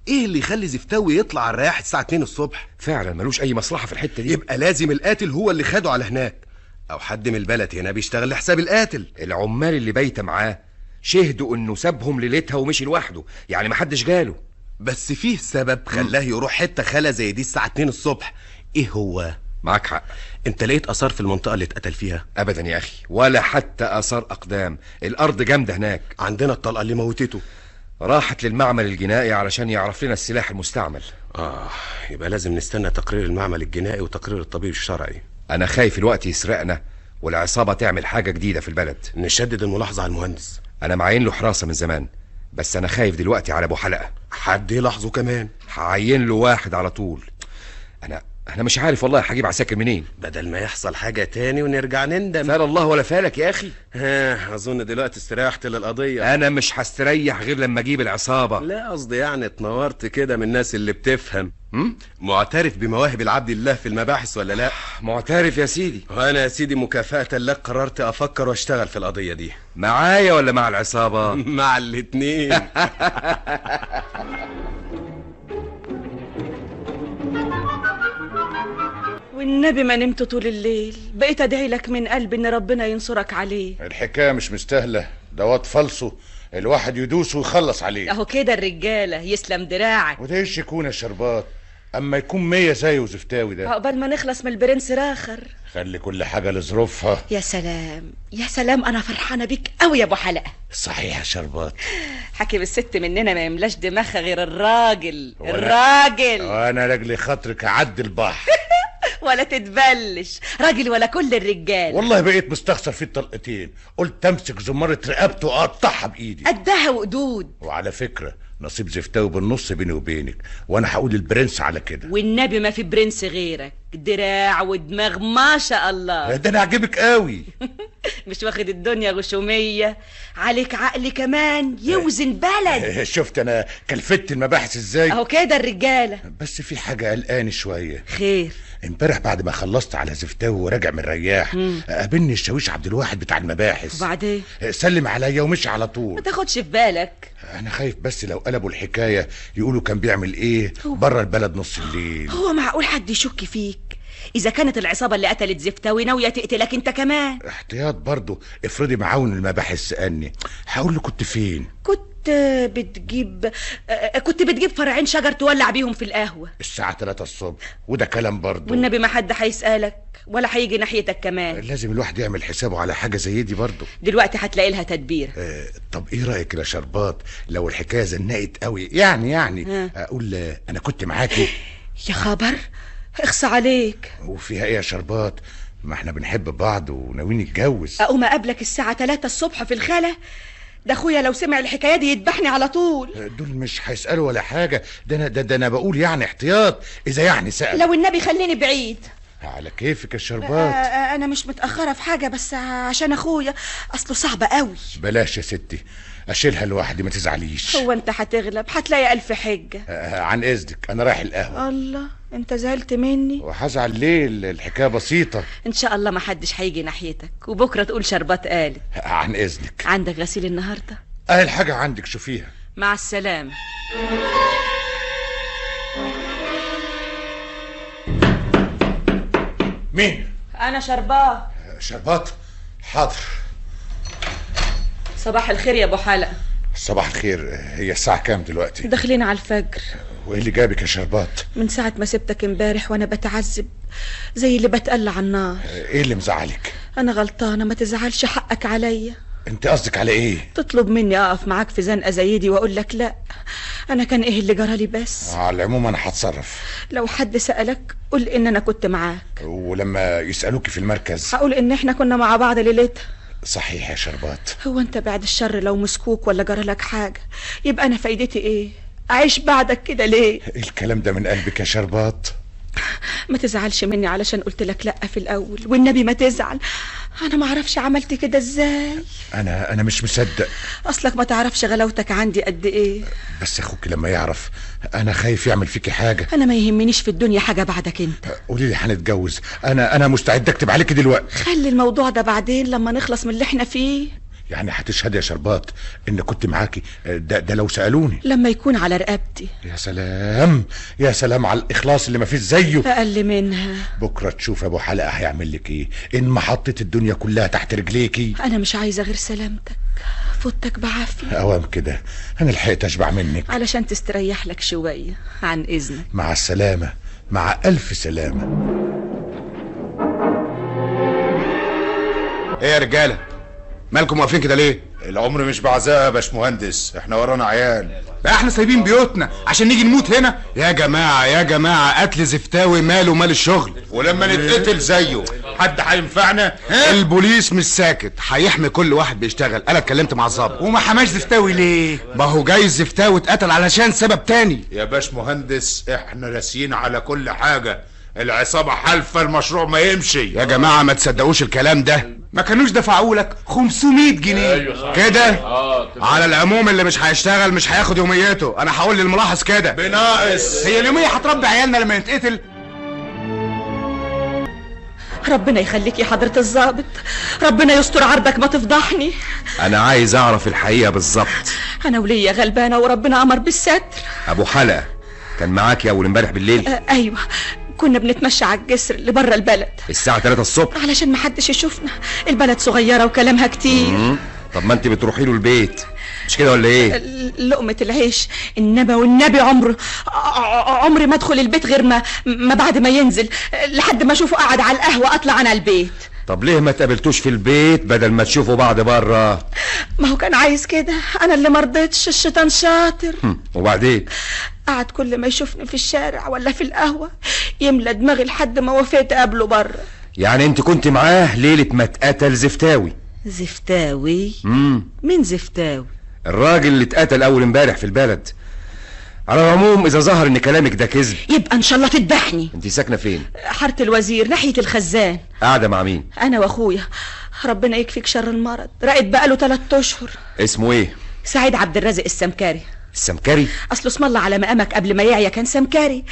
ايه اللي يخلي زفتاوي يطلع على الرياح الساعة 2 الصبح؟ فعلا ملوش اي مصلحة في الحتة دي. يبقى لازم القاتل هو اللي خده على هناك، او حد من البلد هنا بيشتغل لحساب القاتل. العمال اللي بايته معاه شهدوا انه سابهم ليلتها ومشي لوحده، يعني محدش جاله. بس فيه سبب خلاه يروح حتة خلا زي دي الساعة 2 الصبح. ايه هو؟ معاك حق. انت لقيت اثار في المنطقة اللي اتقتل فيها؟ ابدا يا اخي، ولا حتى اثار اقدام. الارض جامدة هناك. عندنا الطلقة اللي موتته راحت للمعمل الجنائي علشان يعرف لنا السلاح المستعمل. يبقى لازم نستنى تقرير المعمل الجنائي وتقرير الطبيب الشرعي. انا خايف الوقت يسرقنا والعصابة تعمل حاجة جديدة في البلد. نشدد الملاحظة على المهندس. انا معين له حراسة من زمان، بس انا خايف دلوقتي على ابو حلقة. حد يلاحظه كمان؟ هعين له واحد على طول. انا مش عارف والله هجيب عساكر منين، بدل ما يحصل حاجة تاني ونرجع نندم. فال الله ولا فالك يا اخي. اظن دلوقتي استريحت للقضية. انا مش هستريح غير لما اجيب العصابة. لا قصدي يعني اتنورت كده من الناس اللي بتفهم. معترف بمواهب العبد الله في المباحث ولا لا؟ معترف يا سيدي. وانا يا سيدي مكافأة لك قررت افكر واشتغل في القضية دي. معايا ولا مع العصابة؟ مع الاتنين. والنبي ما نمت طول الليل، بقيت ادعي لك من قلبي ان ربنا ينصرك عليه. الحكايه مش مستاهله، ده واد فالصو الواحد يدوس ويخلص عليه. اهو كده الرجاله، يسلم دراعك. وده ايش يكون يا شربات اما يكون 100 زي وزفتاوي ده؟ عقبال ما نخلص من البرنس راخر. خلي كل حاجه لظروفها. يا سلام يا سلام، انا فرحانه بيك قوي يا ابو حلقه. صحيح يا شربات. حكيم الست مننا ما يملاش دماغها غير الراجل. الراجل وانا لاجل خاطرك اعدي البحر. ولا تتبلش راجل ولا كل الرجال. والله بقيت مستخسر فيه الطلقتين، قلت امسك زمارة رقبته واقطعها بايدي. قدها وقدود. وعلى فكره نصيب زفتاوي بالنص بيني وبينك، وانا هقول البرنس على كده. والنبي ما في برنس غيرك، دراع ودماغ ما شاء الله. ده انا عجبك قوي. مش واخد الدنيا غشوميه، عليك عقل كمان يوزن بلد. شفت انا كلفت المباحث ازاي؟ اهو كده الرجاله. بس في حاجه قلقاني شويه. خير؟ امبارح بعد ما خلصت على زفتاوي وراجع من رياح قابلني الشاويش عبد الواحد بتاع المباحث. وبعدين سلم عليا ومشي على طول. ما تاخدش في بالك. انا خايف بس لو قلبوا الحكايه يقولوا كان بيعمل ايه بره البلد نص الليل. هو معقول حد يشك فيك اذا كانت العصابه اللي قتلت زفتاوي ناويه تقتلك انت كمان؟ احتياط برضو، افرضي معاون المباحث سألني هقول له كنت فين؟ كنت بتجيب فرعين شجر تولع بيهم في القهوه الساعه 3 الصبح، وده كلام برضو. والنبي ما حد هيسألك ولا هيجي ناحيتك كمان. لازم الواحد يعمل حسابه على حاجه زي دي برضو. دلوقتي هتلاقي لها تدبير. طب ايه رايك يا شربات لو الحكايه زنقت قوي يعني اقول انا كنت معاكي؟ يا خبر، اخصى عليك. وفيها ايه يا شربات؟ ما احنا بنحب بعض وناويين نتجوز. اقوم اقابلك الساعه 3 الصبح في الخلا؟ ده اخويا لو سمع الحكايه دي يذبحني على طول. دول مش هيسالوا ولا حاجه، ده انا بقول يعني احتياط اذا يعني سال. لو النبي خليني بعيد. على كيفك يا شربات. انا مش متاخره في حاجه، بس عشان اخويا اصله صعب قوي. بلاش يا ستي، اشيلها لوحدي ما تزعليش. هو انت هتغلب، هتلاقي الف حجه. عن اذنك انا رايح القهوه. الله، انت زعلت مني؟ وهزعل ليه؟ الحكايه بسيطه. ان شاء الله ما حدش هيجي ناحيتك، وبكره تقول شربات قالت. عن اذنك. عندك غسيل النهارده؟ الحاجه عندك شوفيها. مع السلامه. مين؟ انا شربات. شربات؟ حاضر. صباح الخير يا ابو حلقه. صباح الخير. هي الساعه كام دلوقتي؟ داخلين على الفجر. وايه اللي جابك يا شربات؟ من ساعه ما سبتك امبارح وانا بتعذب زي اللي بتقلع على النار. ايه اللي مزعلك؟ انا غلطانه، ما تزعلش، حقك عليا. انت قصدك على ايه؟ تطلب مني اقف معاك في زنقه زي دي واقول لك لا؟ انا كان ايه اللي جرالي بس؟ على العموم انا هتصرف. لو حد سالك قول ان انا كنت معاك. ولما يسالوكي في المركز هقول ان احنا كنا مع بعض ليلتها. صحيح يا شربات. هو انت بعد الشر لو مسكوك ولا جرالك حاجه يبقى انا فايدتي ايه؟ اعيش بعدك كده ليه؟ الكلام ده من قلبك يا شربات؟ ما تزعلش مني علشان قلت لك لا في الاول، والنبي ما تزعل. انا ما اعرفش عملت كده ازاي. انا مش مصدق. اصلك ما تعرفش غلاوتك عندي قد ايه. بس اخوك لما يعرف انا خايف يعمل فيكي حاجه. انا ما يهمنيش في الدنيا حاجه بعدك انت. قولي لي هنتجوز، انا مستعد اكتب عليكي دلوقتي. خلي الموضوع ده بعدين لما نخلص من اللي احنا فيه. يعني هتشهد يا شربات ان كنت معاكي؟ ده لو سالوني. لما يكون على رقبتي. يا سلام يا سلام على الاخلاص اللي ما فيش زيه. اقل منها. بكره تشوف ابو حلقه هيعمل لك ايه ان ما حطيت الدنيا كلها تحت رجليكي. انا مش عايزه غير سلامتك، فوتك بعافيه. اوام كده انا لحقت اشبع منك علشان تستريح لك شويه. عن اذنك. مع السلامه. مع الف سلامه. ايه يا رجاله مالكم واقفين كده ليه؟ العمر مش بعزاء يا باشمهندس، احنا ورانا عيال. بقى احنا سايبين بيوتنا عشان نيجي نموت هنا؟ يا جماعه يا جماعه، قتل زفتاوي ماله مال الشغل. ولما نتقتل زيه حد هينفعنا؟ البوليس مش ساكت، هيحمي كل واحد بيشتغل. انا اتكلمت مع الظابط. وما حماش زفتاوي ليه؟ ما هو جاي زفتاوي اتقتل علشان سبب تاني. يا باشمهندس احنا راسيين على كل حاجه، العصابه حالفه المشروع ما يمشي. يا جماعه ما تصدقوش الكلام ده. ما كانوش دفعوا لك 500 جنيه. ايوه كده على العموم اللي مش هيشتغل مش هياخد يوميته. انا هقول للملاحظ كده بناقص. هي اليوميه هتربي عيالنا لما نتقتل؟ ربنا يخليك يا حضرة الضابط، ربنا يستر عرضك ما تفضحني. انا عايز اعرف الحقيقه بالظبط. انا وليا غلبانه وربنا امر بالستر. ابو حلقه كان معاك يا اول امبارح بالليل؟ ايوه، كنا بنتمشى على الجسر اللي بره البلد الساعه 3 الصبح علشان ما حدش يشوفنا. البلد صغيره وكلامها كتير. طب ما انت بتروحي له البيت مش كده ولا ايه؟ لقمه العيش. انما والنبي عمري ما ادخل البيت غير ما بعد ما ينزل، لحد ما اشوفه قاعد على القهوه اطلع انا البيت. طب ليه ما تقابلتوش في البيت بدل ما تشوفوا بعض بره؟ ما هو كان عايز كده، انا اللي مرضتش. الشيطان شاطر. وبعدين قعد كل ما يشوفني في الشارع ولا في القهوه يملى دماغي لحد ما وافقت اقابله بره. يعني انت كنت معاه ليله ما اتقتل زفتاوي؟ زفتاوي؟ مين زفتاوي؟ الراجل اللي اتقتل اول امبارح في البلد. على العموم اذا ظهر ان كلامك ده كذب يبقى ان شاء الله تذبحني. انت ساكنه فين؟ حاره الوزير ناحيه الخزان. قاعده مع مين؟ انا واخويا، ربنا يكفيك شر المرض، راقد بقاله 3 اشهر. اسمه ايه؟ سعيد عبد الرازق السمكري. السمكري؟ اصله اسم الله على مقامك قبل ما يعيا كان سمكري.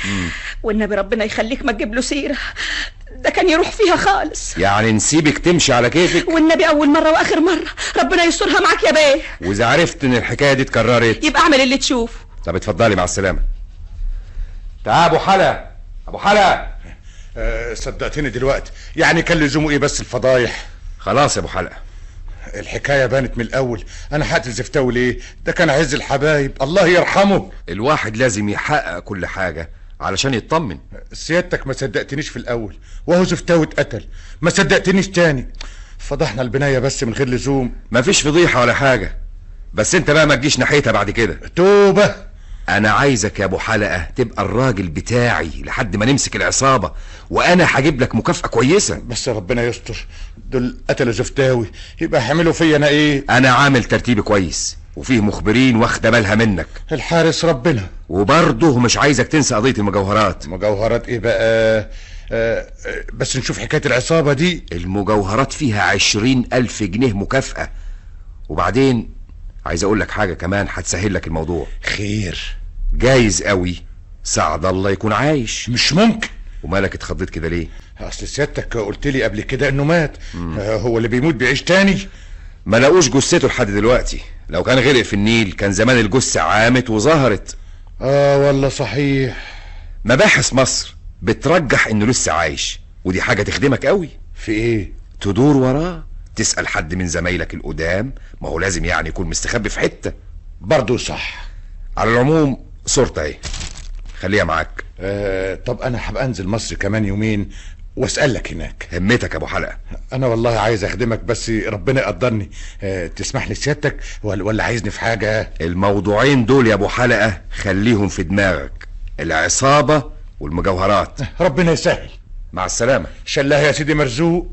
والنبي ربنا يخليك ما تجيب له سيره، ده كان يروح فيها خالص. يعني نسيبك تمشي على كيفك؟ والنبي اول مره واخر مره، ربنا يسترها معاك يا بيه. واذا عرفت ان الحكايه دي اتكررت يبقى اعمل اللي تشوفه. طب اتفضلي مع السلامه. تعال ابو حلا. ابو حلا صدقتني دلوقتي، يعني كان لزومه ايه بس الفضايح؟ خلاص يا ابو حلقه، الحكايه بانت من الاول. انا هقتل زفتاوي ليه؟ ده كان عز الحبايب الله يرحمه. الواحد لازم يحقق كل حاجه علشان يطمن. سيادتك ما صدقتنيش في الاول، وهو زفتاوي اتقتل ما صدقتنيش تاني. فضحنا البنايه بس من غير لزوم. مفيش فضيحه ولا حاجه، بس انت بقى ما تجيش ناحيتها بعد كده. توبه. انا عايزك يا ابو حلقه تبقى الراجل بتاعي لحد ما نمسك العصابه، وانا هجيب لك مكافاه كويسه. بس ربنا يستر، دول قتلوا زفتاوي يبقى هيعملوا فيا انا ايه؟ انا عامل ترتيب كويس وفيه مخبرين واخده بالها منك. الحارس ربنا. وبرضه مش عايزك تنسى قضيه المجوهرات. مجوهرات ايه بقى؟ بس نشوف حكايه العصابه دي. المجوهرات فيها 20,000 جنيه مكافاه. وبعدين عايز اقول لك حاجه كمان هتسهل لك الموضوع. خير؟ جايز قوي سعد الله يكون عايش. مش ممكن. ومالك اتخضيت كده ليه؟ اصل سيادتك قلت لي قبل كده انه مات. هو اللي بيموت بيعيش تاني؟ ما لقوش جثته لحد دلوقتي، لو كان غرق في النيل كان زمان الجثه عامت وظهرت. والله صحيح. مباحث مصر بترجح انه لسه عايش، ودي حاجه تخدمك قوي. في ايه؟ تدور وراه، تسأل حد من زمايلك القدام، ما هو لازم يعني يكون مستخبي في حته. برضه صح. على العموم صورته اهي، خليها معاك. طب انا هبقى انزل مصر كمان يومين واسالك هناك. همتك يا ابو حلقه. انا والله عايز اخدمك بس ربنا يقدرني. تسمح لي سيادتك ولا عايزني في حاجه؟ الموضوعين دول يا ابو حلقه خليهم في دماغك، العصابه والمجوهرات. ربنا يسهل. مع السلامه. شلاه يا سيدي مرزوق.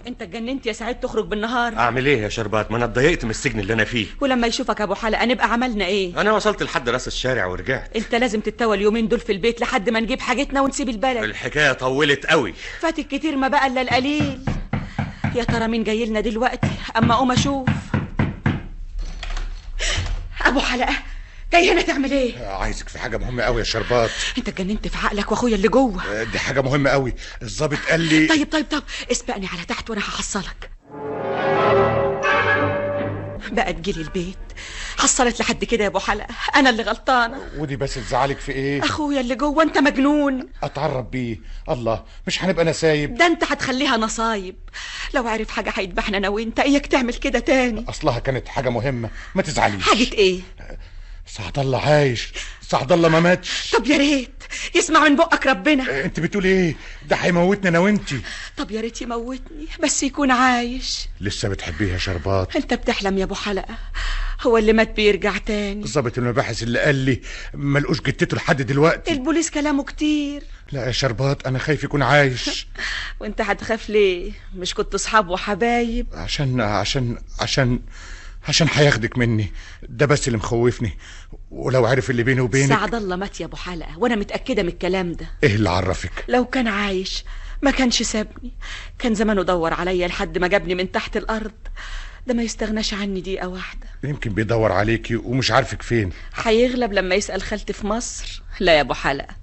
انت اتجننت يا سعيد تخرج بالنهار؟ اعمل ايه يا شربات؟ ما انا اتضايقت من السجن اللي انا فيه. ولما يشوفك ابو حلقه نبقى عملنا ايه؟ انا وصلت لحد راس الشارع ورجعت. انت لازم تتوى اليومين دول في البيت لحد ما نجيب حاجتنا ونسيب البلد. الحكايه طولت قوي. فات الكتير ما بقى الا القليل. يا ترى مين جاي لنا دلوقتي؟ اما اقوم اشوف. ابو حلقه جاي هنا تعمل ايه؟ عايزك في حاجه مهمه قوي يا شربات. انت اتجننت في عقلك واخويا اللي جوه. دي حاجه مهمه قوي، الضابط قال لي. طيب اسبقني على تحت وانا هحصلك. بقى تجيلي البيت حصلت لحد كده يا ابو حلقه، انا اللي غلطانه. ودي بس تزعلك في ايه؟ اخويا اللي جوه انت مجنون. اتعرف بيه الله، مش هنبقى نسايب. ده انت هتخليها نصايب. لو عرف حاجه هيذبحنا انا وانت. اياك تعمل كده تاني. اصلها كانت حاجه مهمه، ما تزعليش. حاجه ايه؟ سعد الله عايش، سعد الله ما ماتش. طب يا ريت يسمع من بقك ربنا. انت بتقول ايه؟ ده هيموتنا انا وانتي. طب يا ريت يموتني بس يكون عايش. لسه بتحبيه يا شربات؟ انت بتحلم يا ابو حلقه، هو اللي مات بيرجع تاني. ضابط المباحث اللي قال لي ملقوش جتته لحد دلوقتي. البوليس كلامه كتير. لا يا شربات انا خايف يكون عايش. وانت هتخاف ليه؟ مش كنت اصحاب وحبايب؟ عشان هياخدك مني، ده بس اللي مخوفني. ولو عرف اللي بيني وبينك. سعد الله مات يا ابو حلقه وانا متاكده من الكلام ده. ايه اللي عرفك؟ لو كان عايش ما كانش سابني، كان زمانه دور عليا لحد ما جابني من تحت الارض. ده ما يستغناش عني دقيقه واحده. يمكن بيدور عليكي ومش عارفك فين. هيغلب لما يسال خالتي في مصر. لا يا ابو حلقه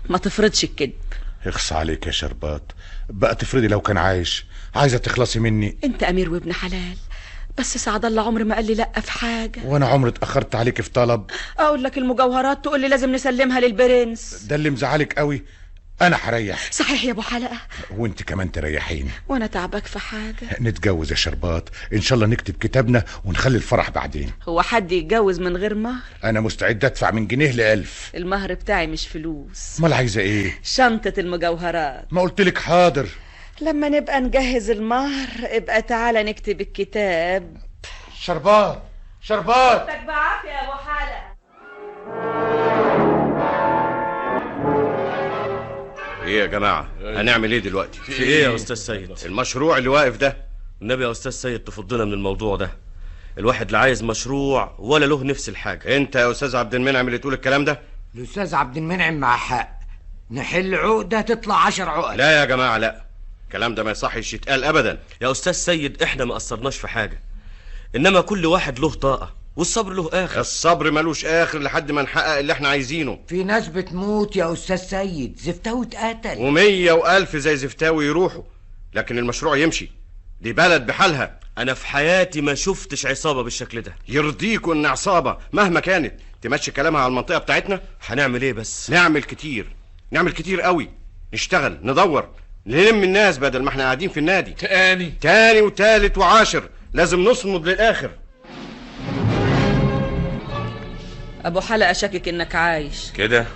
ما تفرضش الكذب. اخص عليك يا شربات، بقى تفرضي لو كان عايش. عايزه تخلصي مني. انت امير وابن حلال، بس سعد الله عمري ما قال لي لا في حاجه. وانا عمري اتاخرت عليك في طلب؟ اقول لك المجوهرات تقول لي لازم نسلمها للبرنس. ده اللي مزعلك قوي. انا هريح. صحيح يا ابو حلقه. وانت كمان تريحيني. وانا تعبك في حاجه؟ نتجوز يا شربات ان شاء الله، نكتب كتابنا ونخلي الفرح بعدين. هو حد يتجوز من غير مهر؟ انا مستعد ادفع من جنيه ل1000. المهر بتاعي مش فلوس. امال عايزه ايه؟ شنطه المجوهرات. ما قلتلك حاضر. لما نبقى نجهز المهر ابقى تعالى نكتب الكتاب. شربات خدك بعافيه يا ابو حلقه. ايه يا جماعه هنعمل ايه دلوقتي؟ في ايه يا استاذ سيد؟ المشروع اللي واقف ده. النبي يا استاذ سيد تفضنا من الموضوع ده. الواحد لا عايز مشروع ولا له نفس الحاجه. انت يا استاذ عبد المنعم اللي تقول الكلام ده؟ الاستاذ عبد المنعم مع حق، نحل عقده تطلع 10 عقد. لا يا جماعه لا، الكلام ده ما يصحش يتقال ابدا. يا استاذ سيد احنا ما قصرناش في حاجه، انما كل واحد له طاقه والصبر له اخر. الصبر ملوش اخر لحد ما نحقق اللي احنا عايزينه. في ناس بتموت يا استاذ سيد، زفتاوي اتقتل و100 و1000 زي زفتاوي يروحوا، لكن المشروع يمشي. دي بلد بحالها. انا في حياتي ما شفتش عصابه بالشكل ده. يرضيكوا ان عصابه مهما كانت تمشي كلامها على المنطقه بتاعتنا؟ هنعمل ايه بس؟ نعمل كتير قوي. نشتغل ندور نلم الناس بدل ما احنا قاعدين في النادي. تاني وتالت وعاشر، لازم نصمد للاخر. ابو حلقه شاكك انك عايش كده،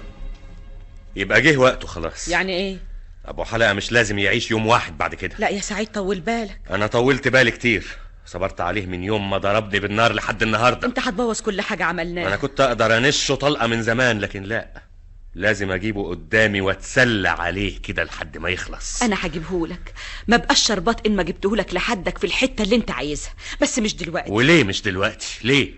يبقى جه وقته خلاص. يعني ايه؟ ابو حلقه مش لازم يعيش يوم واحد بعد كده. لا يا سعيد طول بالك. انا طولت بالي كتير، صبرت عليه من يوم ما ضربني بالنار لحد النهارده. انت هتبوظ كل حاجه عملناها. انا كنت اقدر انشه طلقه من زمان، لكن لا، لازم اجيبه قدامي واتسلى عليه كده لحد ما يخلص. انا هجيبهولك، ما بقاش شربات ان ما جبتهولك لحدك في الحته اللي انت عايزها، بس مش دلوقتي. وليه مش دلوقتي؟ ليه؟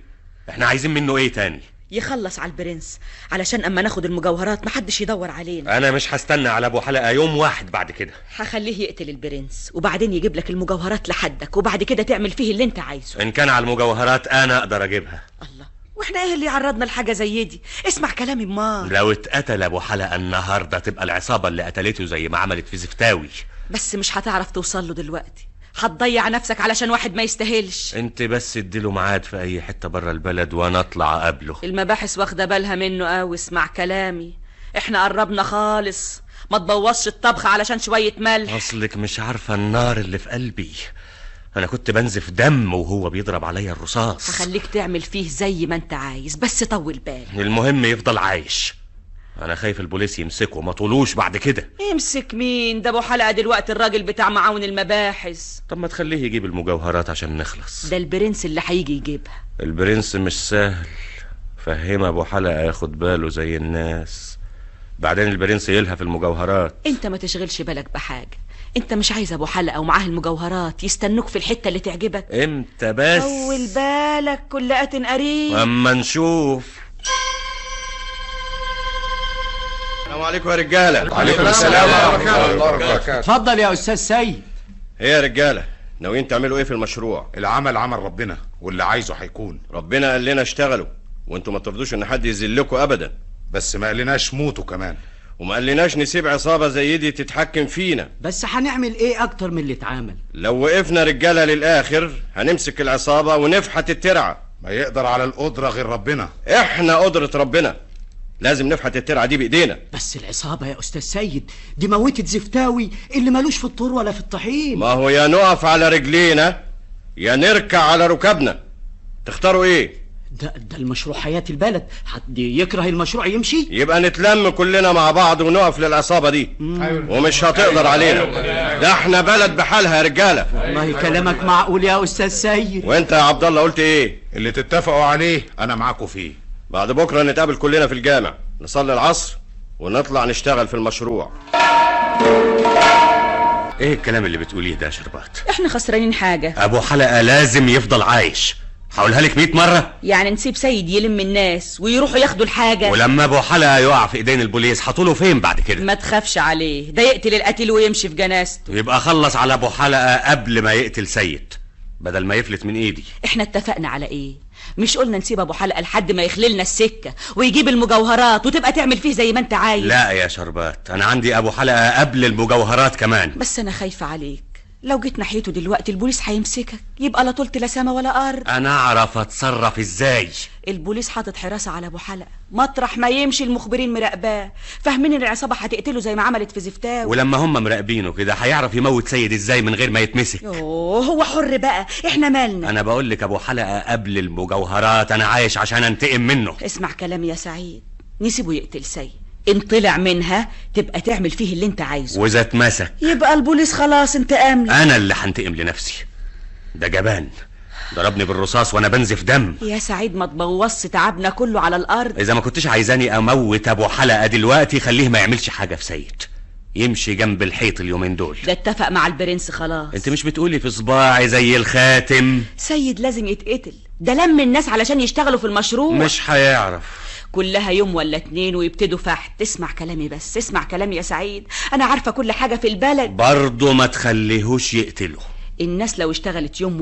احنا عايزين منه ايه تاني؟ يخلص على البرنس علشان اما ناخد المجوهرات محدش يدور علينا. انا مش هستنى على ابو حلقه يوم واحد بعد كده. هخليه يقتل البرنس وبعدين يجيب لك المجوهرات لحدك، وبعد كده تعمل فيه اللي انت عايزه. ان كان على المجوهرات انا اقدر اجيبها. الله، واحنا ايه اللي عرضنا لحاجه زي دي؟ اسمع كلامي امال. لو اتقتل ابو حلقه النهارده تبقى العصابه اللي قتلته زي ما عملت في زفتاوي. بس مش هتعرف توصل له دلوقتي، هتضيع نفسك علشان واحد ما يستاهلش. انت بس اديله ميعاد في اي حته بره البلد وانا اطلع اقابله. المباحث واخده بالها منه قوي. اسمع كلامي، احنا قربنا خالص، ما تبوظش الطبخ علشان شويه ملح. اصلك مش عارفه النار اللي في قلبي، انا كنت بنزف دم وهو بيضرب عليا الرصاص. هخليك تعمل فيه زي ما انت عايز، بس طول بالك. المهم يفضل عايش. انا خايف البوليس يمسكه ما طولوش بعد كده. يمسك مين؟ ده ابو حلقه دلوقتي الراجل بتاع معاون المباحث. طب ما تخليه يجيب المجوهرات عشان نخلص. ده البرنس اللي هيجي يجيبها. البرنس مش سهل، فهم ابو حلقه ياخد باله زي الناس، بعدين البرنس يلهى في المجوهرات. انت ما تشغلش بالك بحاجه، انت مش عايز ابو حلقه ومعاه المجوهرات يستنوك في الحته اللي تعجبك؟ امتى بس؟ طول بالك، كل آت قريب. اما نشوف. السلام عليكم يا رجاله. وعليكم السلام ورحمه الله وبركاته. اتفضل يا استاذ سيد. ايه يا رجاله، ناويين تعملوا ايه في المشروع؟ العمل عمل ربنا، واللي عايزه هيكون. ربنا قال لنا اشتغلوا، وانتوا ما ترضوش ان حد يذلكم ابدا. بس ما قالناش موتوا كمان، وما قالناش نسيب عصابه زي دي تتحكم فينا. بس هنعمل ايه اكتر من اللي اتعمل؟ لو وقفنا رجاله للاخر هنمسك العصابه ونفحت الترعه. ما يقدر على القدره غير ربنا. احنا قدره ربنا، لازم نفحت الترعه دي بايدينا. بس العصابه يا استاذ سيد دي موتت زفتاوي اللي مالوش في الطور ولا في الطحين. ما هو يا نقف على رجلينا يا نركع على ركبنا، تختاروا ايه؟ ده المشروع حياة البلد، حد يكره المشروع يمشي؟ يبقى نتلم كلنا مع بعض ونقف للعصابة دي. ومش هتقدر علينا، ده احنا بلد بحالها يا رجالة. والله كلامك معقول يا استاذ سيد. وانت يا عبد الله قلت ايه؟ اللي تتفقوا عليه انا معاكم فيه. بعد بكرة نتقابل كلنا في الجامع، نصلي العصر ونطلع نشتغل في المشروع. ايه الكلام اللي بتقوليه ده يا شربات؟ احنا خسرانين حاجه؟ ابو حلقه لازم يفضل عايش، هقولها لك 100 مرة. يعني نسيب سيد يلم الناس ويروحوا ياخدوا الحاجة؟ ولما ابو حلقة يقع في ايدين البوليس هطوله فين بعد كده؟ ما تخافش عليه، ده يقتل القتيل ويمشي في جنازته. يبقى خلص على ابو حلقة قبل ما يقتل سيد، بدل ما يفلت من ايدي. احنا اتفقنا على ايه؟ مش قلنا نسيب ابو حلقة لحد ما يخللنا السكة ويجيب المجوهرات وتبقى تعمل فيه زي ما انت عايز؟ لا يا شربات، انا عندي ابو حلقة قبل المجوهرات كمان. بس انا خايفة عليك، لو جيت ناحيته دلوقتي البوليس هيمسكك، يبقى لا طولت لا سما ولا ارض. انا اعرف اتصرف ازاي. البوليس حاطط حراسة على ابو حلقة، مطرح ما يمشي المخبرين مراقباه، فاهمين ان العصابة هتقتله زي ما عملت في زفتاوي. ولما هم مراقبينه كده هيعرف يموت سيد ازاي من غير ما يتمسك؟ يوه هو حر بقى، احنا مالنا؟ انا بقول لك ابو حلقة قبل المجوهرات، انا عايش عشان انتقم منه. اسمع كلامي يا سعيد، نسيبه يقتل سيد، ان طلع منها تبقى تعمل فيه اللي انت عايزه، واذا اتمسك يبقى البوليس خلاص انتقام لي. انا اللي هنتقم لنفسي. ده جبان ضربني بالرصاص وانا بنزف دم. يا سعيد ما تبوظش تعبنا كله على الارض. اذا ما كنتش عايزاني اموت ابو حلقة دلوقتي خليه ما يعملش حاجة في سيد، يمشي جنب الحيط اليومين دول. ده اتفق مع البرنس خلاص. انت مش بتقولي في صباعي زي الخاتم؟ سيد لازم يتقتل، ده لم الناس علشان يشتغلوا في المشروع. مش هيعرف، كلها يوم ولا 2 ويبتدوا فحت. اسمع كلامي بس، اسمع كلامي يا سعيد، انا عارفة كل حاجة في البلد. برضه ما تخليهوش يقتله. الناس لو اشتغلت يوم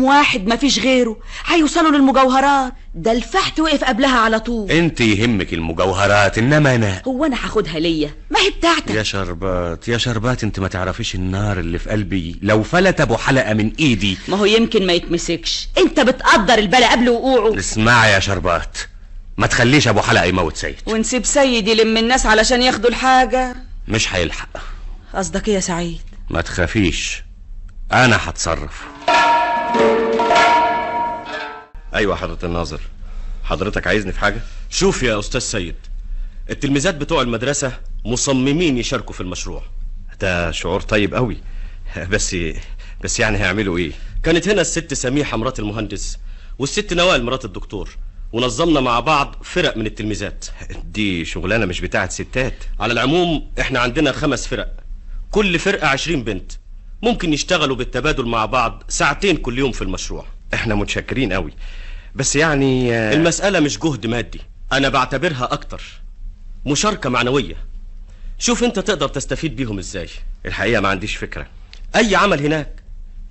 واحد مفيش غيره هيوصلوا للمجوهرات، ده الفحت وقف قبلها على طول. انت يهمك المجوهرات، انما انا هو انا هاخدها ليا؟ ما هي بتاعتك يا شربات. يا شربات انت ما تعرفيش النار اللي في قلبي لو فلت ابو حلقة من ايدي. ما هو يمكن ما يتمسكش، انت بتقدر البلا قبل وقوعه. اسمعي يا شربات، ما تخليش ابو حلقة يموت سيد، ونسيب سيد يلم الناس علشان ياخدوا الحاجة. مش هيلحق. قصدك ايه يا سعيد؟ ما تخافيش، انا هتصرف. ايوه حضرة الناظر، حضرتك عايزني في حاجة؟ شوف يا استاذ سيد، التلميذات بتوع المدرسة مصممين يشاركوا في المشروع. ده شعور طيب قوي، بس يعني هيعملوا ايه؟ كانت هنا الست سميحة مرات المهندس والست نوال مرات الدكتور، ونظمنا مع بعض فرق من التلميذات. دي شغلانة مش بتاعت ستات. على العموم احنا عندنا 5 فرق، كل فرقة 20 بنت، ممكن يشتغلوا بالتبادل مع بعض 2 ساعة كل يوم في المشروع. احنا متشكرين قوي، بس يعني المسألة مش جهد مادي، انا بعتبرها اكتر مشاركة معنوية. شوف انت تقدر تستفيد بيهم ازاي. الحقيقة ما عنديش فكرة. اي عمل هناك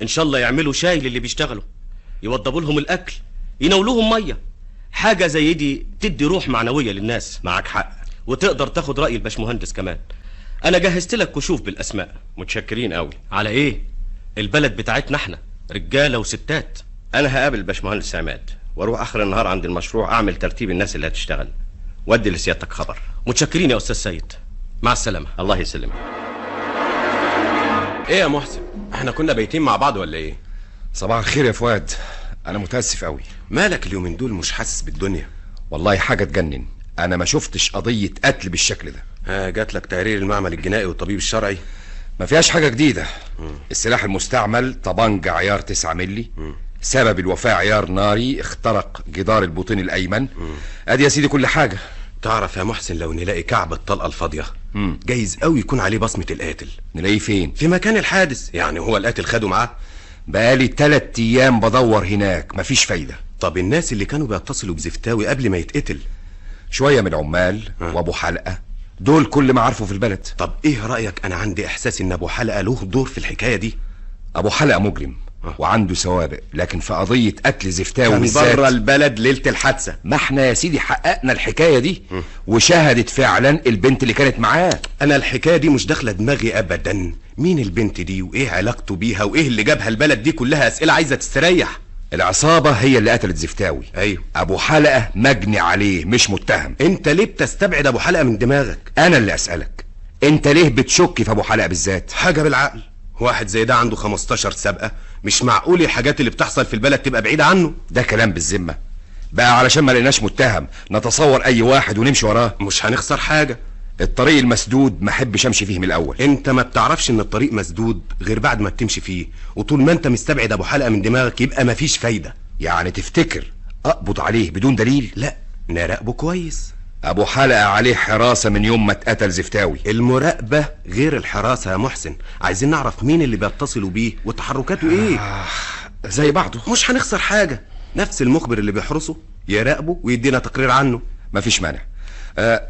ان شاء الله يعملوا شاي للي بيشتغلوا، يوضبوا لهم الاكل، يناولوهم مية، حاجة زي دي تدي روح معنوية للناس. معك حق، وتقدر تاخد رأي الباشمهندس كمان. انا جهزت لك كشوف بالاسماء. متشكرين قوي. على ايه؟ البلد بتاعتنا احنا رجالة وستات. انا هقابل الباشمهندس عماد واروح اخر النهار عند المشروع اعمل ترتيب الناس اللي هتشتغل، وادي لسيادتك خبر. متشكرين يا استاذ سيد، مع السلامة. الله يسلمك. ايه يا محسن، احنا كنا بايتين مع بعض ولا ايه؟ صباح الخير يا فؤاد، انا متاسف قوي. مالك اليومين دول مش حاسس بالدنيا؟ والله حاجه تجنن، انا ما شفتش قضيه قتل بالشكل ده. جات لك تقرير المعمل الجنائي والطبيب الشرعي؟ ما فيهاش حاجه جديده. السلاح المستعمل طبنجة عيار 9 ملي. سبب الوفاة عيار ناري اخترق جدار البطين الايمن. ادي يا سيدي كل حاجه. تعرف يا محسن لو نلاقي كعب الطلقه الفاضيه جايز قوي يكون عليه بصمه القاتل. نلاقيه فين؟ في مكان الحادث، يعني هو القاتل خده معاه. بقالي 3 ايام بدور هناك مفيش فايده. طب الناس اللي كانوا بيتصلوا بزفتاوي قبل ما يتقتل؟ شويه من العمال وابو حلقه، دول كل ما عارفه في البلد. طب ايه رايك؟ انا عندي احساس ان ابو حلقه له دور في الحكايه دي. ابو حلقه مجرم وعنده سوابق، لكن في قضيه قتل زفتاوي كان بالذات بره البلد ليله الحادثه. ما احنا يا سيدي حققنا الحكايه دي وشهدت فعلا البنت اللي كانت معاه. انا الحكايه دي مش داخله دماغي ابدا. مين البنت دي وايه علاقته بيها وايه اللي جابها البلد دي؟ كلها اسئله عايزه تستريح. العصابه هي اللي قتلت زفتاوي. ايوه. ابو حلقه مجني عليه مش متهم. انت ليه بتستبعد ابو حلقه من دماغك؟ انا اللي اسالك، انت ليه بتشك في ابو حلقه بالذات؟ حاجه بالعقل. واحد زي ده عنده 15 سابقه، مش معقول الحاجات اللي بتحصل في البلد تبقى بعيده عنه. ده كلام بالذمه بقى، علشان ما لقيناش متهم نتصور اي واحد ونمشي وراه. مش هنخسر حاجه. الطريق المسدود ما احبش امشي فيه من الاول. انت ما بتعرفش ان الطريق مسدود غير بعد ما بتمشي فيه، وطول ما انت مستبعد ابو حلقه من دماغك يبقى مفيش فايده. يعني تفتكر اقبض عليه بدون دليل؟ لا، نراقبه كويس. ابو حلقه عليه حراسه من يوم ما اتقتل زفتاوي. المراقبه غير الحراسه يا محسن. عايزين نعرف مين اللي بيتصلوا بيه وتحركاته ايه. زي بعضه. مش هنخسر حاجه. نفس المخبر اللي بيحرسه يراقبه ويدينا تقرير عنه. مفيش مانع.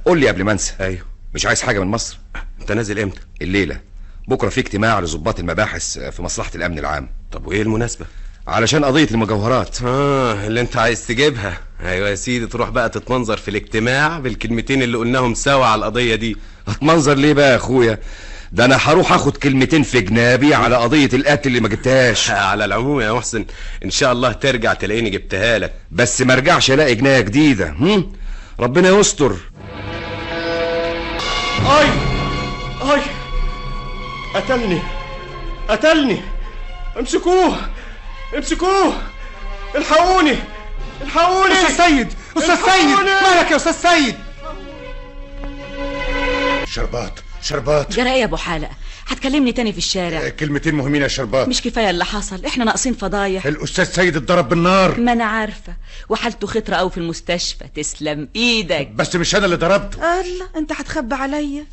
قول لي قبل ما انسى. ايوه. مش عايز حاجه من مصر؟ انت نازل امتى؟ الليله. بكره في اجتماع لضباط المباحث في مصلحه الامن العام. طب وايه المناسبه؟ علشان قضيه المجوهرات. اللي انت عايز تجيبها. ايوه يا سيدي، تروح بقى تتمنظر في الاجتماع بالكلمتين اللي قلناهم سوا على القضيه دي. اتمنظر ليه بقى يا اخويا؟ ده انا هروح اخد كلمتين في جنابي على قضيه القتل اللي ما جبتهاش. على العموم يا محسن ان شاء الله ترجع تلاقيني جبتها لك، بس ما ارجعش الاقي جنايه جديده. ربنا يستر. اي قتلني. امسكوه الحقوني. استاذ سيد مالك يا استاذ سيد؟ شربات جرى ايه يا ابو حلقه؟ هتكلمني تاني في الشارع؟ كلمتين مهمين يا شربات. مش كفايه اللي حصل؟ احنا ناقصين فضايح. الاستاذ سيد اتضرب بالنار. ما انا عارفه، وحالته خطره قوي في المستشفى. تسلم ايدك. بس مش انا اللي ضربته. الله، انت هتخبي عليا؟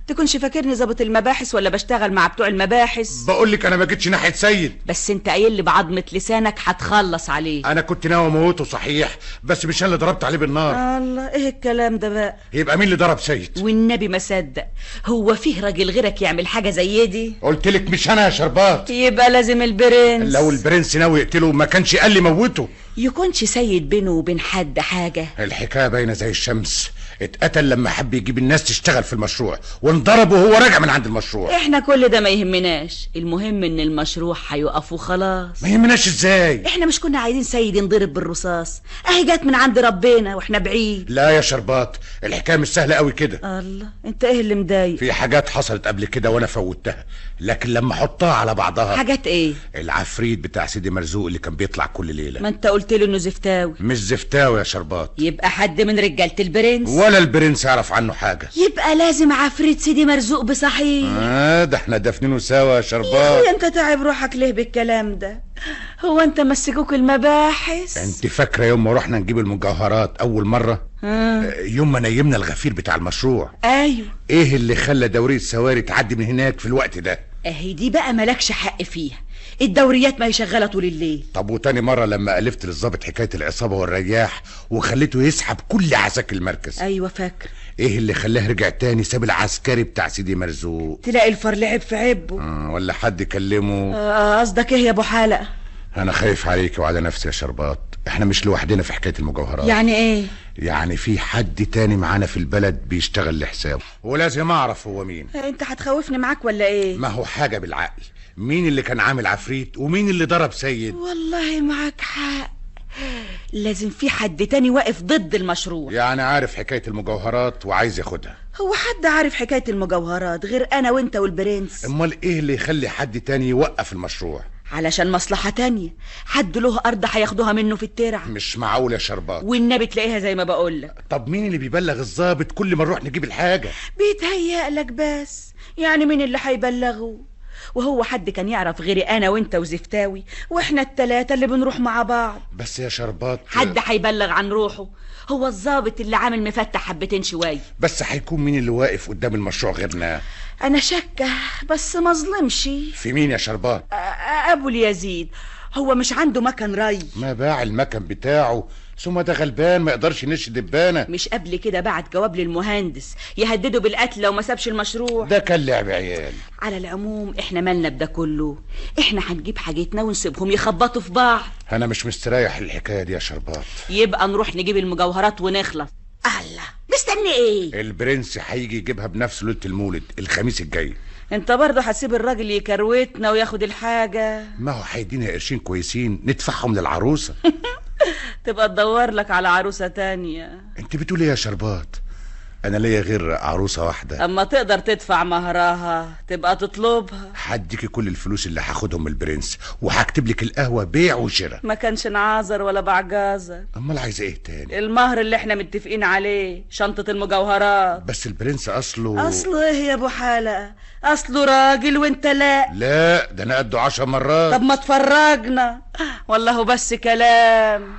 تكونش فاكرني ظابط المباحث ولا بشتغل مع بتوع المباحث؟ بقول لك انا ما جيتش ناحيه سيد. بس انت قايل لي بعضمه لسانك هتخلص عليه. انا كنت ناوي اموته صحيح، بس مش انا اللي ضربت عليه بالنار. الله، ايه الكلام ده بقى؟ يبقى مين اللي ضرب سيد؟ والنبي ما صدق. هو فيه راجل غيرك يعمل حاجه زي دي؟ قلت لك مش انا يا شربات. يبقى لازم البرنس. لو البرنس ناوي يقتله ما كانش قال لي موته. يكونش سيد بينه وبين حد حاجه؟ الحكايه باينه زي الشمس. اتقتل لما حب يجيب الناس تشتغل في المشروع، وانضرب وهو راجع من عند المشروع. احنا كل ده ما يهمناش، المهم ان المشروع هيقف وخلاص. ما يهمناش ازاي؟ احنا مش كنا عايزين سيد ينضرب بالرصاص؟ اهي جت من عند ربنا واحنا بعيد. لا يا شربات، الحكايه مش سهله قوي كده. الله، انت ايه اللي مضايق؟ في حاجات حصلت قبل كده وانا فوتها، لكن لما احطها على بعضها. حاجات ايه؟ العفريت بتاع سيدي مرزوق اللي كان بيطلع كل ليله. ما انت قلت له انه زفتاوي. مش زفتاوي يا شربات. يبقى حد من رجاله البرنس. ولا البرنس يعرف عنه حاجه. يبقى لازم عفريت سيدي مرزوق بصحيح. ده احنا دفنينه سوا يا شربات. انت تعب روحك ليه بالكلام ده؟ هو انت مسكوك المباحث؟ انت فاكره يوم ما رحنا نجيب المجوهرات اول مره؟ يوم ما نيمنا الغفير بتاع المشروع. ايوه. ايه اللي خلى دورية سواري تعدي من هناك في الوقت ده؟ اهي دي بقى مالكش حق فيها، الدوريات ما هي شغاله طول الليل. طب وتاني مره لما الفت للظابط حكايه العصابه والرياح وخليته يسحب كل عساكر المركز. ايوه فاكر. ايه اللي خلاه رجع تاني ساب العسكري بتاع سيدي مرزوق؟ تلاقي الفار لعب في عبه. ولا حد كلمه. قصدك ايه يا ابو حلقه؟ انا خايف عليك وعلى نفسي يا شربات. احنا مش لوحدنا في حكايه المجوهرات. يعني ايه؟ يعني في حد تاني معانا في البلد بيشتغل لحسابه، ولازم اعرف هو مين. انت هتخوفني معاك ولا ايه؟ ما هو حاجه بالعقل، مين اللي كان عامل عفريت ومين اللي ضرب سيد؟ والله معاك حق، لازم في حد تاني واقف ضد المشروع. يعني عارف حكايه المجوهرات وعايز ياخدها. هو حد عارف حكايه المجوهرات غير انا وانت والبرنس؟ امال ايه اللي يخلي حد تاني يوقف المشروع؟ علشان مصلحة تانية، حد له أرض هياخدوها منه في الترع. مش معقول يا شربات. والنبي تلاقيها زي ما بقولك. طب مين اللي بيبلغ الضابط كل ما نروح نجيب الحاجة؟ بيتهيألك بس، يعني مين اللي هيبلغه؟ وهو حد كان يعرف غيري انا وانت وزفتاوي، واحنا التلاتة اللي بنروح مع بعض. بس يا شربات حد هيبلغ عن روحه؟ هو الضابط اللي عامل مفتح حبتين شوية. بس هيكون مين اللي واقف قدام المشروع غيرنا؟ انا شاكة بس ما ظلمش. في مين يا شربات؟ ابو اليزيد، هو مش عنده مكن ري؟ ما باع المكن بتاعه، ثم ده غلبان ما يقدرش ينش دبانه. مش قبل كده بعت جواب للمهندس يهدده بالقتل لو ما سابش المشروع؟ ده كان لعب عيال. على العموم احنا مالنا بده كله، احنا هنجيب حاجتنا ونسيبهم يخبطوا في بعض. انا مش مستريح للحكايه دي يا شربات. يبقى نروح نجيب المجوهرات ونخلص. الله، مستني ايه؟ البرنس هيجي يجيبها بنفسه ليله المولد الخميس الجاي. انت برضه هتسيب الراجل يكروتنا وياخد الحاجه؟ ما هو هيدينا قرشين كويسين ندفعهم للعروسه. تبقى تدور لك على عروسه تانية. انت بتقول ايه يا شربات؟ انا ليا غير عروسه واحده. اما تقدر تدفع مهرها تبقى تطلبها. هديكي كل الفلوس اللي هاخدهم من البرنس، وهكتب لك القهوه بيع وشراء. ما كانش نعازر ولا بعجازر. امال عايزه ايه تاني؟ المهر اللي احنا متفقين عليه، شنطه المجوهرات. بس البرنس اصله ايه يا ابو حلقه؟ اصله راجل وانت لا ده انا قده 10 مرات. طب ما تفرجنا، والله بس كلام.